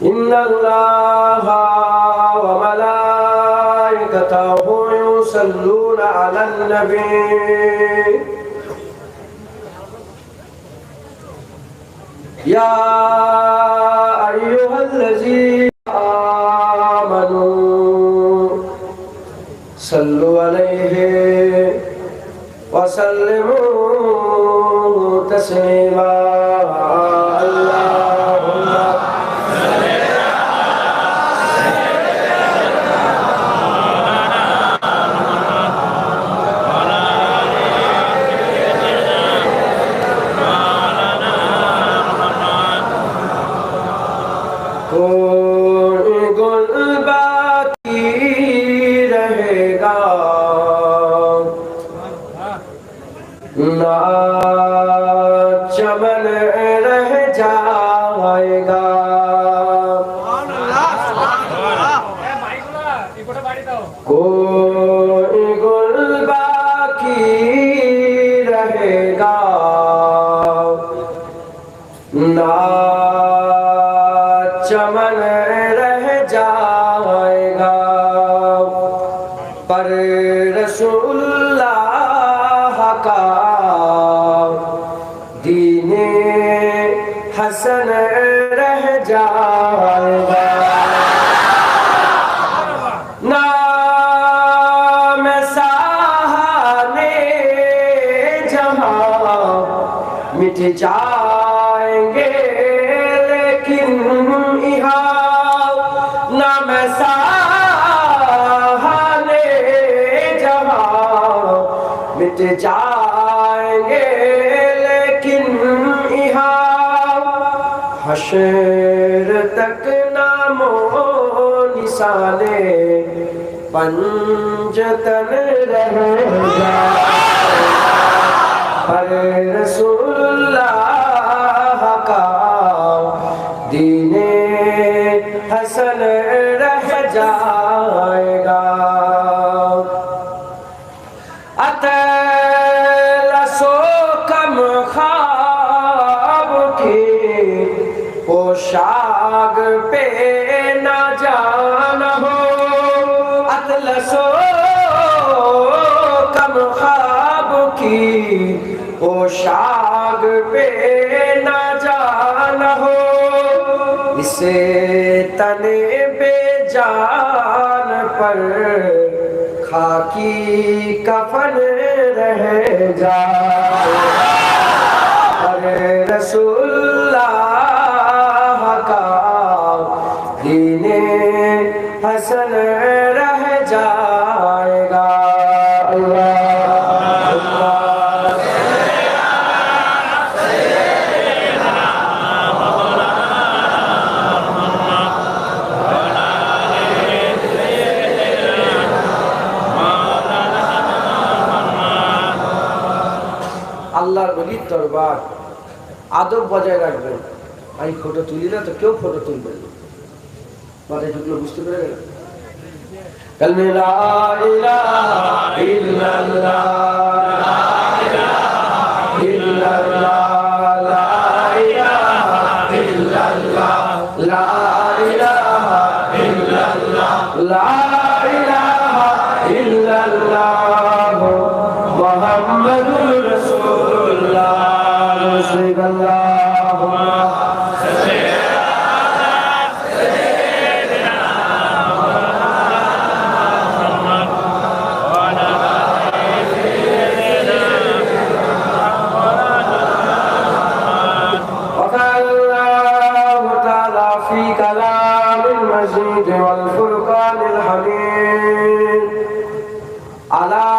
इन्नल्लाहा व मलाइकतहु युसल्लूना अलन नबी या अय्युहल्लज़ीना आमनू सल्लु अलैहि व सल्लिमू तस्लीमा। चमन रह जाएगा कोई गुल बाकी रहेगा ना चमन रह जाएगा पर रसूलुल्लाह का दीने हसन रह जाएगा। नाम साहने जहां मिट जाएंगे लेकिन यहाँ नाम साहने जहां मिट जाएंगे हशर तक नामो निशाने पंजतन रह जाए पर रसूलुल्लाह का दीने हसन रह जाएगा। अतलसो कम ख्वाब की पोशाक पे ना जाना हो अतलसो कम ख्वाब की पोशाक पे ना जाना हो इसे तने बेजान पर खाकी कफन रह जाए अरे रसूलुल्लाह का दीने हसन रह जाएगा। আল্লাহর ওলির দরবার আদব বজায় রাখবেন। আমি ফটো তুলি না তো কেউ ফটো তুলবেন না। মাথায় ঢুকলো বুঝতে পেরে গেল কালমে লা ইলাহা ইল্লাল্লাহ লা ইলাহা ইল্লাল্লাহ লা ইলাহা ইল্লাল্লাহ লা ইলাহা ইল্লাল্লাহ লা ইলাহা ইল্লাল্লাহ মুহাম্মাদুর রাসূলুল্লাহ সাল্লাল্লাহু والفرقان الحميد ألا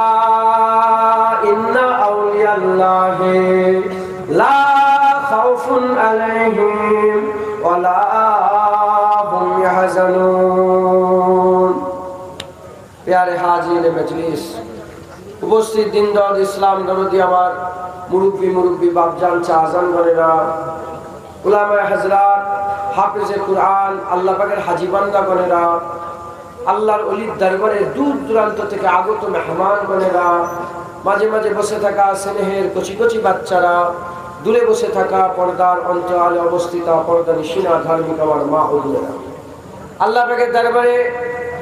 إن أولياء الله لا خوف عليهم ولا هم يحزنون। प्यारे हाजिर मजलिस उपस्थित दिनदार इस्लाम दरदी আমার মুরব্বি বাপজান চাচান গনেরা উলামায়ে হযরত হাফেজে কুরআন আল্লাহ পাকের হাজী বান্দা গনেরা আল্লাহর ওলির দরবারে দূর দূরান্ত থেকে আগত মেহমান গনেরা মাঝে মাঝে বসে থাকা স্নেহের কচি কচি বাচ্চারা দূরে বসে থাকা পর্দার অন্তরালে অবস্থিত পর্দা নিশিনা ধার্মিক আমার মা ও বোনেরা, আল্লাহ পাকের দরবারে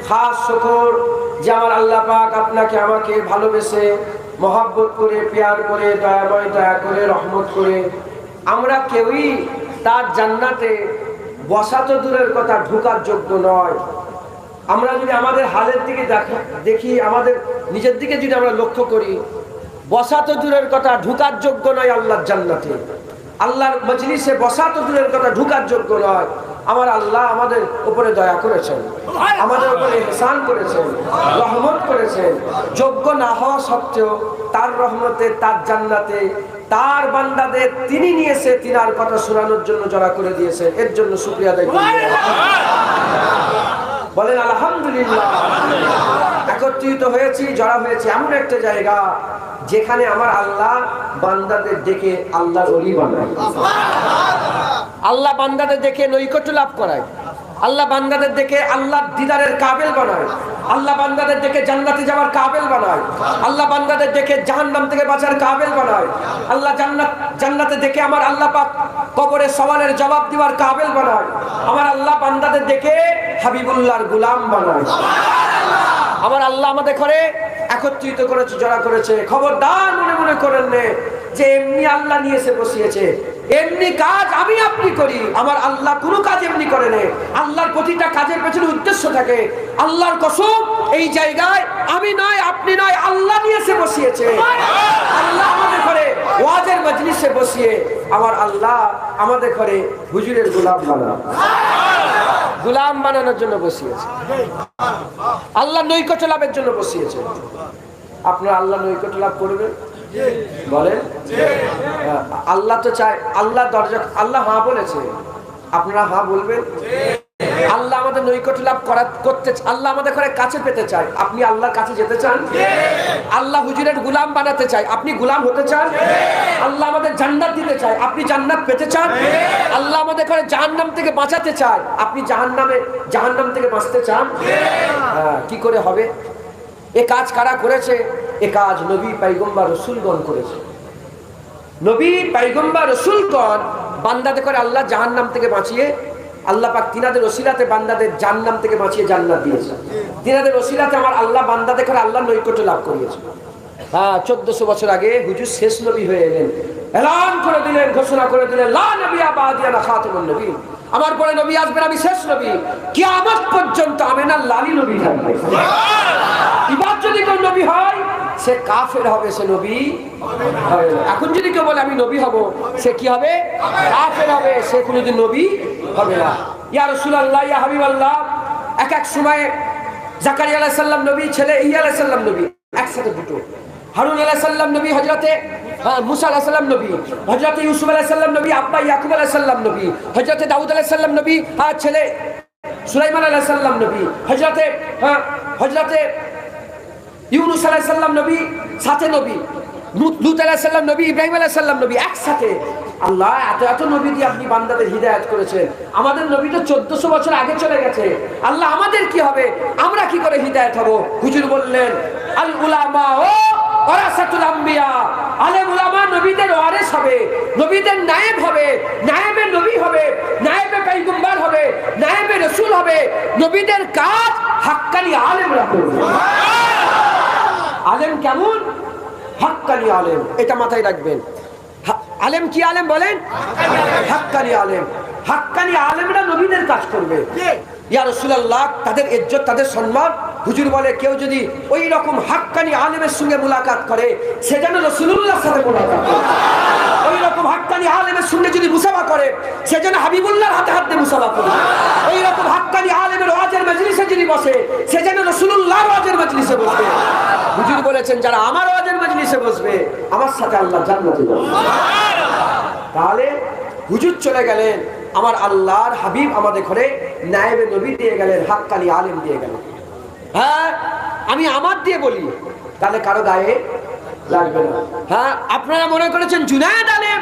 খাস শুকর যে আমার আল্লাহ পাক আপনাকে আমাকে ভালোবেসে মহব্বত করে প্যার করে দয়াময় দয়া করে রহমত করে আমরা কেউই তার জান্নাতে বসা তো দূরের কথা ঢোকার যোগ্য নয়। আমরা যদি আমাদের হালের দিকে দেখি, আমাদের নিজের দিকে যদি আমরা লক্ষ্য করি, বসা তো দূরের কথা ঢোকার যোগ্য নয় আল্লাহর জান্নাতে। আল্লাহর মজলিসে বসা তো দূরের কথা ঢোকার যোগ্য নয়। আমার আল্লাহ আমাদের উপরে দয়া করেছেন, আমাদের উপরে ইহসান করেছেন, রহমত করেছেন। যোগ্য না হওয়া সত্ত্বেও তার রহমতে, তার জান্নাতে তার বান্দাদের তিনি নিয়েছে, তিনার কথা শোনানোর জন্য জড়া করে দিয়েছে। এর জন্য শুকরিয়া আদায় করি, বলেন আলহামদুলিল্লাহ। একত্রিত হয়েছি, জড়া হয়েছি এমন একটা জায়গা যেখানে আমার আল্লাহ বান্দাদের ডেকে আল্লাহর ওলি বানায়, আল্লাহ বান্দাদের দেখে নৈকট্য লাভ করায়, আল্লাহ বান্দাদের দেখে আল্লাহর দিদারের কাবিল বানায়, আল্লাহ বান্দাদের দেখে জান্নাতে যাওয়ার কাবিল বানায়, আল্লাহ বান্দাদের দেখে জাহান্নাম থেকে বাঁচার কাবিল বানায়, আল্লাহ জান্নাতে দেখে আমার আল্লাহ পাক কবরে সওয়ালের জবাব দেওয়ার কাবিল বানায়, আমার আল্লাহ বান্দাদের দেখে হাবিবুল্লাহর গোলাম বানায়। আমার আল্লাহ আমাদের ঘরে একত্রিত করেছে, জড়া করেছে। খবরদার মনে মনে করেন না যে এমনি আল্লাহ নিয়ে এসে বসিয়েছে, এমনি কাজ আমি আপনি করি। আমার আল্লাহ কোনো কাজ এমনি করে না। আল্লাহর প্রতিটা কাজের পেছনে উদ্দেশ্য থাকে। আল্লাহর কসম, এই জায়গায় আমি নয়, আপনি নয়, আল্লাহ নিয়ে এসে বসিয়েছে। আল্লাহ আমাদের ঘরে ওয়াজের মজলিসে বসিয়ে আমার আল্লাহ আমাদের ঘরে হুজুরের গোলাম গোলাম বানানোর জন্য বসিয়েছে, আল্লাহ নৈকট্য লাভের জন্য বসিয়েছে। আপনারা আল্লাহ নৈকট্য লাভ করবেন, বলেন? আল্লাহ তো চায়, আল্লাহ দরজা, আল্লাহ হ্যাঁ বলেছে, আপনারা হ্যাঁ বলবেন। আল্লাহ আমাদের নৈকট্য লাভ করতে, আল্লাহ আমাদের ঘরে কাছে পেতে চায়। আপনি আল্লাহর কাছে যেতে চান? আল্লাহ হুজুরের গোলাম বানাতে চায়, আপনি গোলাম হতে চান? আল্লাহ আমাদের জান্নাত দিতে চায়, আপনি জান্নাত পেতে চান? আল্লাহ আমাদের ঘরে জাহান্নাম থেকে বাঁচাতে চায়, আপনি জাহান্নাম থেকে বাঁচতে চান? কি করে হবে? এ কাজ কারা করেছে? এ কাজ নবী পয়গম্বর রাসূলগণ করেছে। নবী পয়গম্বর রাসূলগণ বান্দাদের করে আল্লাহ জাহান্নাম থেকে বাঁচিয়ে, আল্লাহ পাক তিনাদের ওসিলাতে বান্দাদের জাহান্নাম থেকে বাঁচিয়ে জান্নাত দিয়েছে। তিনাদের ওসিলাতে আমার আল্লাহ বান্দাদের করে আল্লাহ নৈকট্য লাভ করিয়েছে। 1400 বছর আগে হুজুর শেষ নবী হয়ে এলেন, এলান করে দিলেন, ঘোষণা করে দিলেন, লা নবিয়্যা বা'দি আনা খাতামুন নবিয়্যিন, আমার পরে নবী আসবেন, আমি শেষ নবী। কিয়ামত পর্যন্ত আমিনার লালি নবী থাকবে। এবার যদি কেউ নবী হয় সে কাফের হবে, সে নবী হবে না। এখন যদি কেউ বলে আমি নবী হব, সে কি হবে? কাফের হবে, সে কোনোদিন নবী হবে না। ইয়া রাসূলুল্লাহ, ইয়া হাবিবাল্লাহ, এক সময়ে জাকারিয়া আলাইহিস সালাম নবী, ছেলে ইয়া আলাইহিস সালাম নবী, একসাথে দুটো। হারুন আলাইহিস সালাম নবী, হযরতে মুসা আলাইহিস সালাম নবী, হযরতে ইউসুফ আলাইহিস সালাম নবী, আব্বা ইয়াকুব আলাইহিস সালাম নবী, হযরতে দাউদ আলাইহিস সালাম নবী, আর ছেলে সুলাইমান আলাইহিস সালাম নবী, হযরতে ইউনুস আলাইহিস সালাম নবী, সাথে নবী লূত আলাইহিস সালাম নবী, ইব্রাহিম আলাইহিস সালাম নবী, একসাথে। আল্লাহ এত নবী দিয়ে আপনি বান্দাদের হিদায়াত করেছেন। আমাদের নবী তো 1400 বছর আগে চলে গেছে। আল্লাহ আমাদের কি হবে? আমরা কি করে হিদায়াত হব? হুজুর বললেন, আল উলামা ওয়ারাসাতুল আম্বিয়া, আলেম উলামা নবীদের ওয়ারিস হবে, নবীদের নায়েব হবে, নায়েবে নবী হবে, নায়েবে পয়গম্বর হবে, নায়েবে রাসূল হবে। নবীদের কাজ হাক্কানি আলেমরা করবে। আলেম কেমন? হাক্কানি আলেম, এটা মাথায় রাখবেন। আলেম কি আলেম বলেন? হাক্কানি আলেম। হাক্কানি আলেমরা নবীদের কাজ করবে। ইয়া রাসূলুল্লাহ, তাদের ইজ্জত, তাদের সম্মান। হুজুর বলে কেউ যদি ওই রকম হাক্কানি আলেমের সঙ্গে মুলাকাত করে, সে যেন রাসূলুল্লাহর সাথে মুলাকাত করে। ওই রকম হাক্কানি আলেমের সঙ্গে যদি মুসাফা করে, সে যেন হাবিবুল্লাহর হাতে হাত দিয়ে মুসাফা করে। ওই রকম হাক্কানি আলেমের ওয়াজের মজলিসে যদি বসে, সে যেন রাসূলুল্লাহর ওয়াজের মজলিসে বসবে। হুজুর বলেছেন, যারা আমার ওয়াজের মজলিসে বসবে, আমার সাথে আল্লাহ জান্নাতে যাবে। তাহলে হুজুর চলে গেলেন, আমার আল্লাহর হাবিব আমাদের ঘরে নায়েবে নবী দিয়ে গেলেন, হাক্কানি আলেম দিয়ে গেলেন। হ্যাঁ, আমি আমার দিয়ে বলি, তাহলে কারো গায়ে লাগবে না। হ্যাঁ, আপনারা মনে করেছেন জুনায়েদ আলেম,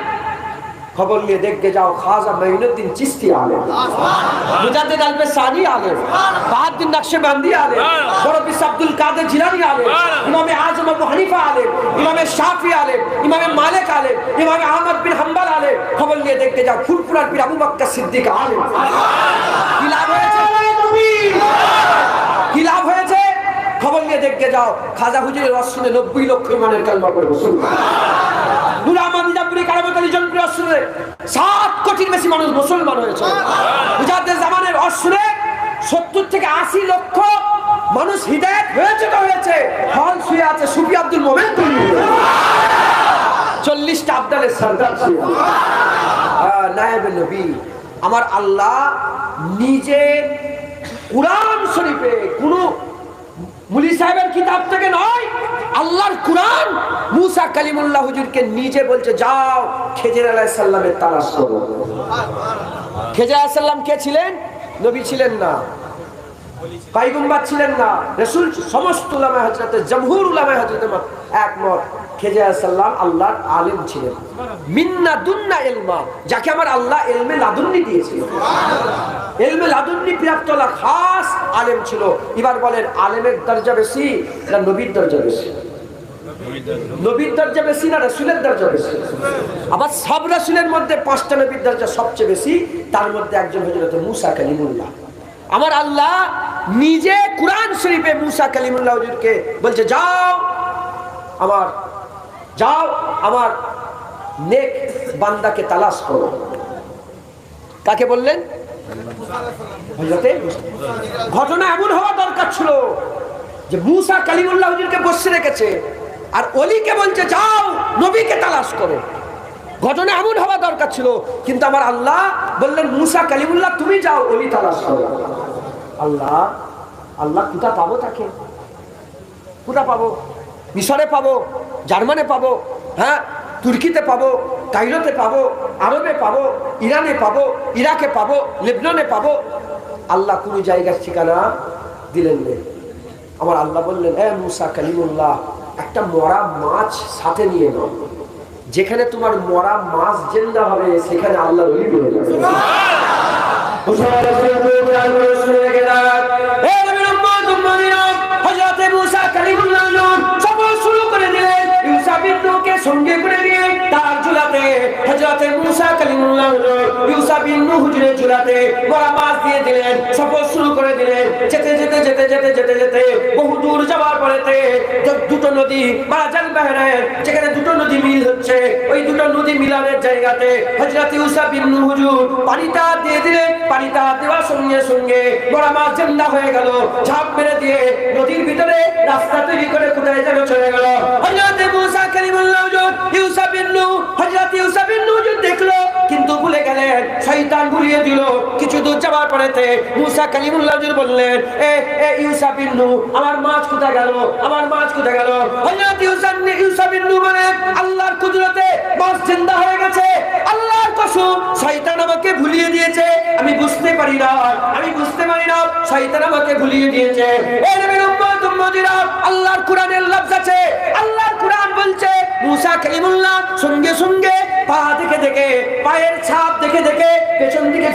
খবর নিয়ে দেখতে যাও খাজা মঈনুদ্দিন চিশতি আলেম, মুজাদ্দিদ আল-বেসানি আলেম, বাহাউদ্দিন নকশবন্দি আলেম, বড় পীর আব্দুল কাদের জিলানী আলেম, ইমামে আজম আবু হানিফা আলেম, ইমামে শাফি আলেম, ইমামে মালিক আলেম, ইমামে আহমদ বিন হাম্বল আলেম। খবর নিয়ে দেখতে যাও ফুরফুরার পীর আবু বকর সিদ্দিক আলেম। কি লাভ হয়েছে? কি লাভ হয়েছে? খবর নিয়ে দেখতে যাও খাজা হুজুরের রসুলে 90 লক্ষ ইমানের কালমা পড়ে মুসলমান। নুরামানিজাপুরি কারামতালি জনপ্রিয় রসুলে 7 কোটির বেশি মানুষ মুসলমান হয়েছে। মুজাদ্দিদ জামানের রসুলে 70 থেকে 80 লক্ষ মানুষ হিদায়াত হয়েছে তো হয়েছে। হল শুয়ে আছে সুফি আব্দুল মোমেন, 40টা আব্দালের সরদার শুয়ে নায়েবে নবী। আমার আল্লাহ নিজে কুরআন শরীফে কোন মুলি সাহেবের কিতাব থেকে নয়, আল্লাহর কুরআন মুসা কালিমুল্লাহ হুজুরকে নিজে বলছে যাও খেজর আলাইহিস সালামের তালাশ করো। খেজর আলাইহিস সালাম কে ছিলেন? নবী ছিলেন না, পয়গম্বর ছিলেন না, রাসূল। সমস্ত উলামা হযরতে জমহুর উলামা হযরতে একমত খেজর আলাইহিস সালাম আল্লাহর আলেম ছিলেন। মিন্না দুন্না ইলমা, যাকে আমার আল্লাহ ইলমে লাদুন্নি দিয়েছিল। ইলমে লাদুন্নি প্রাপ্তলা খাস আলেম ছিল। এবার বলেন আলেমের দরজা বেশি না নবীর দরজা বেশি? নবীর দরজা বেশি না রাসূলের দরজা বেশি? আবার সব রাসূলের মধ্যে 5টা নবীর দরজা সবচেয়ে বেশি, তার মধ্যে একজন হযরত মুসা কালিমুল্লাহ। আমার আল্লাহ নিজে কুরআন শরীফে মুসা কালিমুল্লাহ হুজুরকে বলছে যাও আমার নেক বান্দাকে তালাশ করো। কাকে বললেন? ঘটনা এমন হওয়া দরকার ছিল যে মুসা কালিমুল্লাহ হুজুরকে বসে রেখেছে আর ওলিকে বলছে যাও নবীকে তালাশ করো। ঘটনা এমন হওয়া দরকার ছিল, কিন্তু আমার আল্লাহ বললেন মুসা কালিমুল্লাহ তুমি যাও, ওলি তালাশ করো। আল্লাহ কোথা পাবো তাকে? কোথা পাবো? মিশরে পাবো, জার্মানে পাবো, হ্যাঁ তুর্কিতে পাবো, কায়রোতে পাবো, আরবে পাবো, ইরানে পাবো, ইরাকে পাবো, লেবননে পাবো? আল্লাহ কোন জায়গার ঠিকানা দিলেন না। আমার আল্লাহ বললেন এ মুসা কালিমুল্লাহ একটা মরা মাছ সাথে নিয়ে নাও, যেখানে তোমার মরা মাছ জিন্দা হবে সেখানে আল্লাহ ওলি হয়ে যাবে। সঙ্গে করে নিয়ে তার ঝুলাতে হযরত মুসা কালিমুল্লাহ ইউসা বিন নূহ হুজুরের ঝুলাতে বড় মাছ দিয়ে দিলেন, সফর শুরু করে দিলেন। যেতে বহু দূর যাওয়ার পরেতে দুটো নদী মারাজাল বাহরাইন, যেখানে দুটো নদী মিল হচ্ছে, ওই দুটো নদী মিলনের জায়গাতে হযরত ইউসা বিন নূহ হুজুর পানিটা দিয়ে দিলেন। পানিটা দেওয়ার সঙ্গে সঙ্গে বড় মাছ জিন্দা হয়ে গেল। ঝাঁপ মেরে দিয়ে নদীর ভিতরে রাস্তা তৈরি করে কোথায় যেন চলে গেল। হযরত মুসা কালিমুল্লাহ ইউসা বিন নূহ হযরত ইউসা বিন নূহ দেখলো, কিন্তু ভুলে গেলেন, শয়তান ভুলিয়ে দিল। কিছু দূর যাওয়ার পরেতে মুসা কালিমুল্লাহ বললেন এ ইউসা বিন নূহ আমার মাছ কোথায় গেল? আমার মাছ কোথায় গেল? হযরত ইউসা বিন নূহ বলে আল্লাহর কুদরতে মাছ জিন্দা হয়ে গেছে। আল্লাহর কসম শয়তান আমাকে ভুলিয়ে দিয়েছে, আমি বুঝতে পারি না শয়তান আমাকে ভুলিয়ে দিয়েছে। এই নবীর উম্মত উম্মতিরা আল্লাহর কোরআনের লফজ আছে, আল্লাহর কোরআন বলছে মুসা কালিমুল্লাহ সঙ্গে সঙ্গে পা দেখে পায়ের ছাপ দেখে পেছন দিকে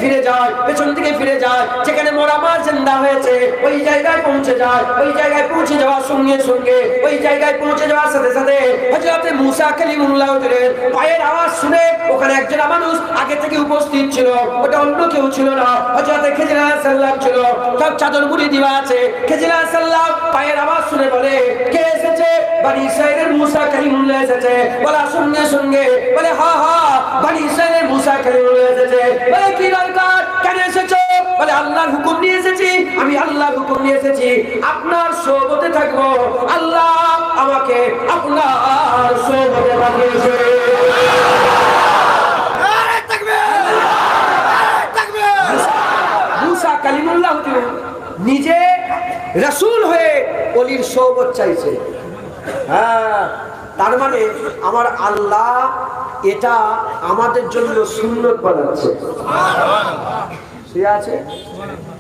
ফিরে যায়, যেখানে মরা মাছ জিন্দা হয়েছে ওই জায়গায় পৌঁছে যায়। ওই জায়গায় পৌঁছে যাওয়ার সঙ্গে সঙ্গে ওই জায়গায় পৌঁছে যাওয়ার সাথে সাথে হযরত মুসা কালিমুল্লাহ হুজুরের পায়ের আওয়াজ শুনে ওখানে একজন মানুষ আগে থেকে উপস্থিত ছিল, ওটা অন্য কেউ ছিল না, হযরত খেজর আলাইহিস সালাম ছিল। সব চাদর মুড়ি দেওয়া আছে। খেজর আলাইহিস সালাম পায়ের আওয়াজ শুনে বলে কে এসেছে? বনি ইসরাইলের মুসা কালিমুল্লাহ এসেছে। বলা সঙ্গে সঙ্গে বলে হ্যাঁ বনি ইসরাইলের মুসা কালিমুল্লাহ এসেছে। বলে কি দরকার, কেন এসেছো? বলে আল্লাহর হুকুম নিয়ে এসেছি, আমি আল্লাহর হুকুম নিয়ে এসেছি, আপনার সোহবতে থাকবো। আল্লাহ আমাকে আপনার সোহবতে রাখিয়েছে। মুসা কালিমুল্লাহ নিজে রাসূল হয়ে ওলির সোহবত চাইছে। হ্যাঁ, তার মানে আমার আল্লাহ এটা আমাদের জন্য সুন্নত বানাচ্ছে।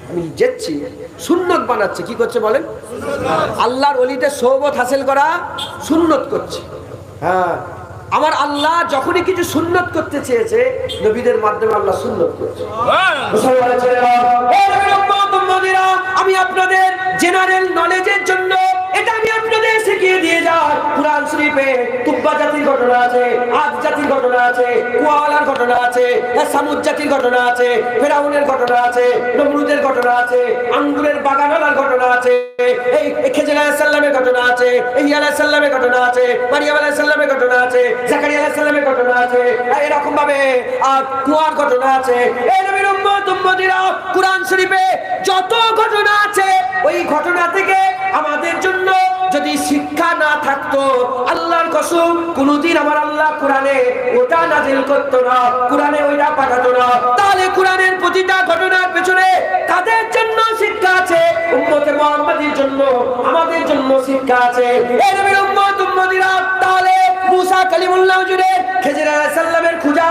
আমি যাচ্ছি সুন্নত বানাচ্ছে। কি করছে বলেন? আল্লাহর ওলিতে সোহবত হাসিল করা সুন্নত করছে। হ্যাঁ, আমার আল্লাহ যখনই কিছু সুন্নত করতে চেয়েছে নবীদের মাধ্যমে আল্লাহ সুন্নত করেছে। আমি আপনাদের জেনারেল নলেজের জন্য এটা আমি আপনাদের শিখিয়ে দিয়ে যাই। কুরআন শরীফে তুব্বা জাতির ঘটনা আছে, আদ জাতির ঘটনা আছে, কুয়ালার ঘটনা আছে, সামুদ জাতির ঘটনা আছে, ফেরাউনের ঘটনা আছে, নমরুদের ঘটনা আছে, আঙ্গুরের বাগানওয়ালার ঘটনা আছে, এই খেজর আলাইহিস সালামের ঘটনা আছে, ইয়া আলাইহিস সালামের ঘটনা আছে, মারিয়াম আলাইহিস সালামের ঘটনা আছে, জাকারিয়া আলাইহিস সালামের ঘটনা আছে, এরকম ভাবে কুয়ার ঘটনা আছে। এই নবীর উম্মতিরা কুরআন শরীফে যত ঘটনা আছে ওই ঘটনা থেকে আমাদের জন্য যদি শিক্ষা না থাকতো আল্লাহর কসম কোনদিন আমার আল্লাহ কোরআনে ওটা নাযিল করতো না, কোরআনে ওইটা পাঠাতো না। তাহলে কোরআনের প্রতিটা ঘটনার পেছনে তাদের জন্য শিক্ষা আছে, উম্মতে মুহাম্মাদীর জন্য আমাদের জন্য শিক্ষা আছে। এই নবীর উম্মতিরা তাহলে মুসা কালিমুল্লাহ জুড়ে খেজর আলাইহিস সালামের খুঁজা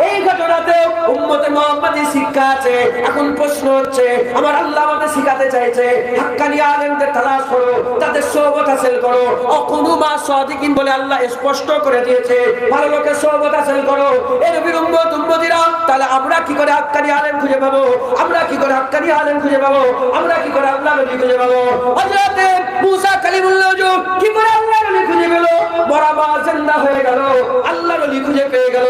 এই ঘটনাতে উম্মতে মুহাম্মাদীর শিক্ষা আছে। এখন প্রশ্ন হচ্ছে আমার আল্লাহ আমাদের শিখাতে চাইছে হাক্কানি আলেমদের তালাশ করো, তাদের সোহবত হাসিল করো। অকুনু মা সাদিকিন বলে আল্লাহ স্পষ্ট করে দিয়েছে, ভালো লোকের সোহবত হাসিল করো। এই নবীর উম্মতিরা তাহলে আমরা কি করে হাক্কানি আলেম খুঁজে পাবো? আমরা কি করে হাক্কানি আলেম খুঁজে পাবো? আমরা কি করে আল্লাহ নবী খুঁজে পাবো? হযরত মুসা কালিমুল্লাহ কি করে আল্লাহ নবী খুঁজে পেল? বরাবর জিন্দা হয়ে গেল, আল্লাহর ওলি খুঁজে পেয়ে গেল।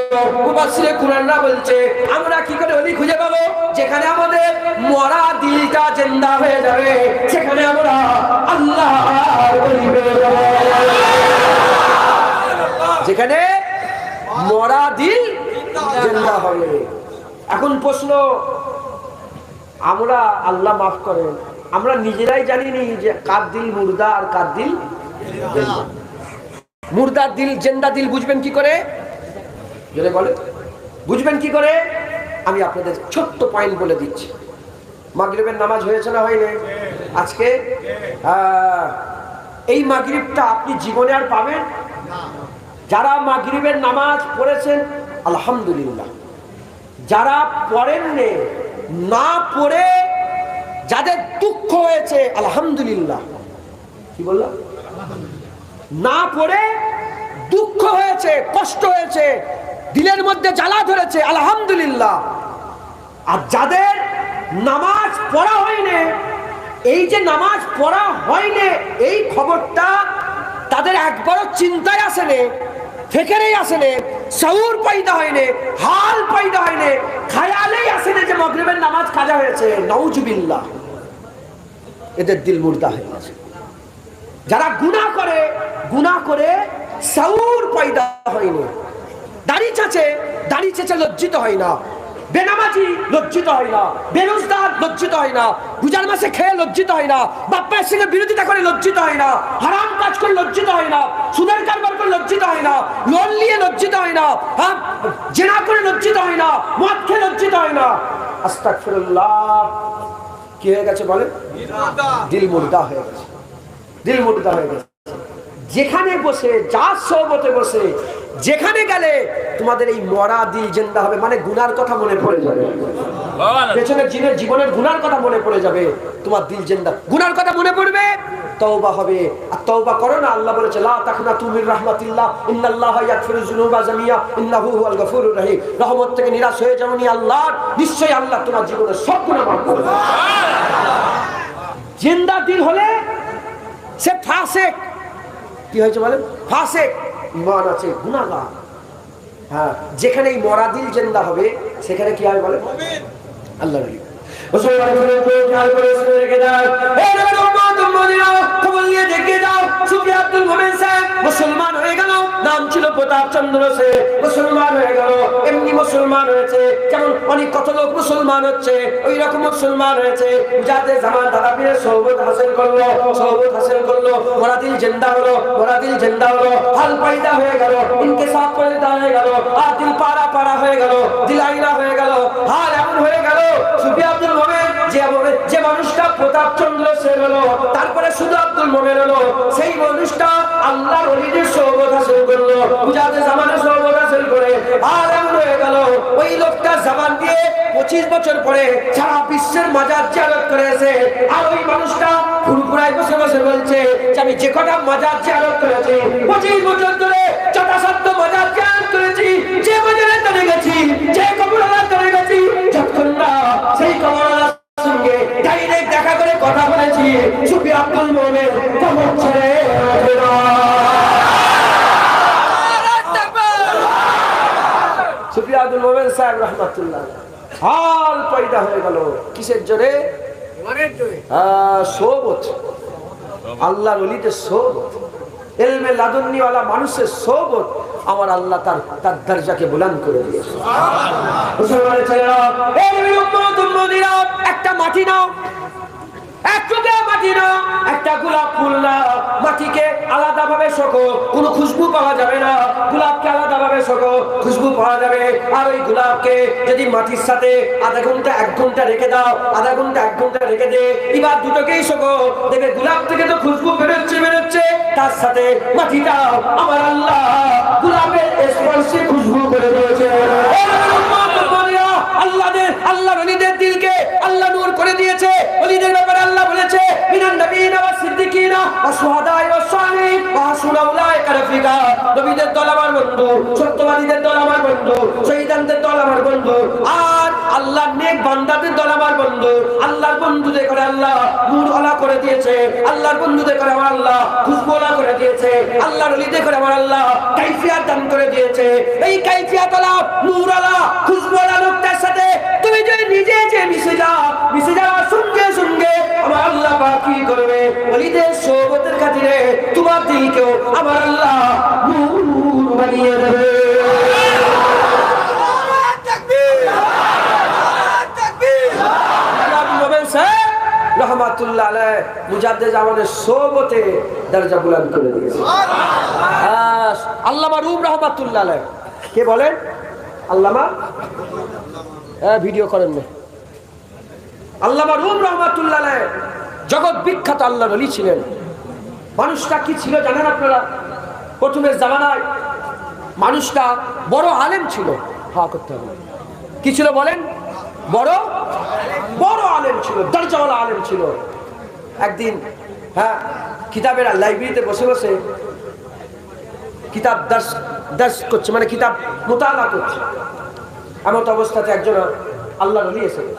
মুফাসসিরে কুরআনরা বলছে আমরা কি করে ওলি খুঁজে পাবো? যেখানে আমাদের মরা দিলটা জিন্দা হয়ে যাবে সেখানে আমরা আল্লাহর ওলি পেয়ে যাব। যেখানে মরা দিল জিন্দা হবে। এখন প্রশ্ন, আমরা আল্লাহ মাফ করেন আমরা নিজেরাই জানিনি যে কার দিল মুর্দা আর কার দিল জিন্দা। মুর্দার দিল জিন্দা দিল বুঝবেন কি করে? জোরে বলে বুঝবেন কি করে? আমি আপনাদের ছোট্ট পয়েন্ট বলে দিচ্ছি। মাগরিবের নামাজ হয়েছে না হয়নি আজকে? এই মাগরিবটা আপনি জীবনে আর পাবেন না। যারা মাগরিবের নামাজ পড়েছেন আলহামদুলিল্লাহ, যারা পড়েননি না পড়ে যাদের দুঃখ হয়েছে আলহামদুলিল্লাহ। কি বললাম? না পড়ে দুঃখ হয়েছে, কষ্ট হয়েছে, দিলের মধ্যে জ্বালা ধরেছে আলহামদুলিল্লাহ। আর যাদের নামাজ পড়া হয়নি, এই যে নামাজ পড়া হয়নি এই খবরটা তাদের একবারও চিন্তায় আসেনি, ফিকিরেই আসেনি, শউর পয়দা হয়নি, হাল পয়দা হয়নি, খেয়ালেই আসেনি যে মাগরিবের নামাজ কাজা হয়েছে। নাউজুবিল্লাহ, এদের দিল মুর্দা হয়ে গেছে। যারা গুনাহ করে শউর পয়দা হয়নি, দাড়ি চেঁচে লজ্জিত হয় না, বেনামাজি লজ্জিত হয় না, বেরোজগার লজ্জিত হয় না, রোজার মাসে খেয়ে লজ্জিত হয় না, বাপ মায়ের সঙ্গে বিরোধিতা করে লজ্জিত হয় না, হারাম কাজ করে লজ্জিত হয় না, সুদের কারবার করে লজ্জিত হয় না, লোন নিয়ে লজ্জিত হয় না, জিনা করে লজ্জিত হয় না, মদ খেয়ে লজ্জিত হয় না। আস্তাগফিরুল্লাহ। কি হয়ে গেছে বলে? দিল মুর্দা হয়ে গেছে, দিল মুর্দা হয়ে গেছে। যেখানে বসে যার সোহবতে বসে যেখানে গেলে তোমাদের এই মরা দিল জিন্দা হবে, মানে গুনার কথা মনে পড়ে যাবে, পেছনের জীবনের গুনার কথা মনে পড়ে যাবে, তোমার দিল জিন্দা, গুনার কথা মনে পড়বে, তওবা হবে। আর তওবা করো না, আল্লাহ বলেছে লা তাকনাতু মির রাহমাতিল্লাহ ইন্নাল্লাহা ইয়াগফিরুয যুনুবা জামিয়া ইন্নাহু হুয়াল গফুরুর রহিম। রহমত থেকে নিরাশ হয়ে যাও নি আল্লাহর, নিশ্চয়ই আল্লাহ তোমার জীবনের সব গুনাহ মাফ করে দেবে। জিন্দা দিল হলে সে ফাসিক। কি হয়েছে বলেন? ফাসিক, ঈমান আছে, গুনাহগার। হ্যাঁ, যেখানে এই মরা দিল জিন্দা হবে সেখানে কি হবে বলেন? আল্লাহ নবী মুসলমান করে খেয়াল করে শুনে রেখে দাও। এই নবীর উম্মত উম্মতিরা খবর নিয়ে দেখে যাও, সুফি আব্দুল মোমেন সাহেব মুসলমান হয়ে গেল, নাম ছিল প্রতাপ চন্দ্র সেন, মুসলমান হয়ে গেল। এমনি মুসলমান হয়েছে যেমন অনেক কত লোক মুসলমান হচ্ছে, ওই রকম মুসলমান হয়েছে। যাতে জামান দাদা পীরের সোহবত হাসিল করলো, মরা দিল জিন্দা হলো, মরা দিল জিন্দা হলো, হাল পয়দা হয়ে গেল, ইনকিসাব পয়দা হয়ে গেল, আর দিল পাড়া হয়ে গেল, দিল আইনা হয়ে গেল, হাল এমন হয়ে গেল। সুফি আব্দুল মোমেন যে মানুষটা প্রতাপ চন্দ্র সেন হলো, তারপরে শুধু আব্দুল মোমেন হলো, সেই মানুষটা আল্লাহর ওলিদের সোহবত হাসিল করলো, মুজাদে জামানের সোহবত হাসিল করে আর এমন হয়ে গেল ওই লোকটা জামান দিয়ে 25 বছর পরে সারা বিশ্বের মাজার জিয়ারত করেছে। আর ওই মানুষটা ফুরফুরায় বসে বসে বলছে যে আমি যে কটা মাজার জিয়ারত করেছি 25 বছর ধরে যথাসাধ্য মাজার করে গেছি, যে কবরওয়ালা করে গেছি, যতক্ষণ না সেই কবরওয়ালার সঙ্গে ডাইরেক্ট দেখা করে কথা বলেছি, সুফি আব্দুল মোমেন কবর ছেড়ে ওঠে না। সুফি আব্দুল মোমেন সাহেব রহমাতুল্লাহ হাল পয়দা হয়ে গেল কিসের জোরে? সোবত, আল্লাহর ওলিদের সোবত, ইলমে লাদুন্নিওয়ালা মানুষের সোবত আমার আল্লাহ তার দরজাকে বুলন্দ করে দিয়েছে। মুসলমানের ছেলেরা, এই উম্মত উম্মতিরা, একটা মাটি নাও, এক টুকরা মাটি নাও, একটা গোলাপ ফুল নাও, মাটিকে আলাদা ভাবে শোকো, কোনো খুশবু পাওয়া যাবে না, গোলাপকে আলাদা ভাবে শোকো, খুশবু পাওয়া যাবে। আর ওই গোলাপকে যদি মাটির সাথে আধা ঘন্টা 1 ঘন্টা রেখে দাও, আধা ঘন্টা 1 ঘন্টা রেখে দে, এবার দুটোকেই শোকো, দেখবে গোলাপ থেকে তো খুশবু বেরোচ্ছে, তার সাথে মাটিটাও আমার আল্লাহ গোলাপের স্পর্শে খুশবু করে দিয়েছে। আল্লাহর ওলিদের দিলকে আল্লাহ নূর করে দিয়েছে। ওলিদের ব্যাপারে আল্লাহ বলেছে, মিনান নবিয়িনা ওয়াস সিদ্দিকিনা ওয়াস শুহাদায়ে ওয়াস সালিহিন ওয়া হাসুনা উলাইকা রাফিকা। নবীদের দল আমার বন্ধু, সত্যবাদীদের দল আমার বন্ধু, শহীদদের দল আমার বন্ধু, আর আল্লাহর নেক বান্দাদের দল আমার বন্ধু। আল্লাহর বন্ধুদের করে আল্লাহ নূর আলা করে দিয়েছে, আল্লাহর বন্ধুদের করে আমার আল্লাহ খুশবু আলা করে দিয়েছে, আল্লাহর ওলিদের করে আমার আল্লাহ কাইফিয়াত দান করে দিয়েছে। এই কাইফিয়াত আলা, নূর আলা, খুশবু আলা লোকটার সাথে তুমি যদি নিজে যে মিশে যাওয়ার সঙ্গে সঙ্গে আমার আল্লাহ পাক কি করবে? ওলিদের সোহবতের খাতিরে তোমার দিলকেও আমার আল্লাহ নূর বানিয়ে দেবে। রহমাতুল্লাহ আলাইহি মুজাদ্দিদ আমাদের সোহবতে দরজা বুলন্দ করে দিয়েছে। আল্লামা রুম রহমাতুল্লাহ আলাইহি কে বলেন? আল্লামা ভিডিও করেন না। আল্লামা রুম রহমাতুল্লাহ আলাইহি জগৎ বিখ্যাত আল্লাহর ওলি ছিলেন। মানুষটা কি ছিল জানেন আপনারা? প্রথমের জামানায় মানুষটা বড় আলেম ছিল। হ্যাঁ করতে হবে। কি ছিল বলেন? বড় আলেম ছিল, দরজাওয়ালা আলেম ছিল। একদিন কিতাবের লাইব্রেরিতে বসে বসে কিতাব দর্শ করছে, মানে কিতাব মুতালা করছে। এমন অবস্থাতে একজন আল্লাহর ওলি এসেছে,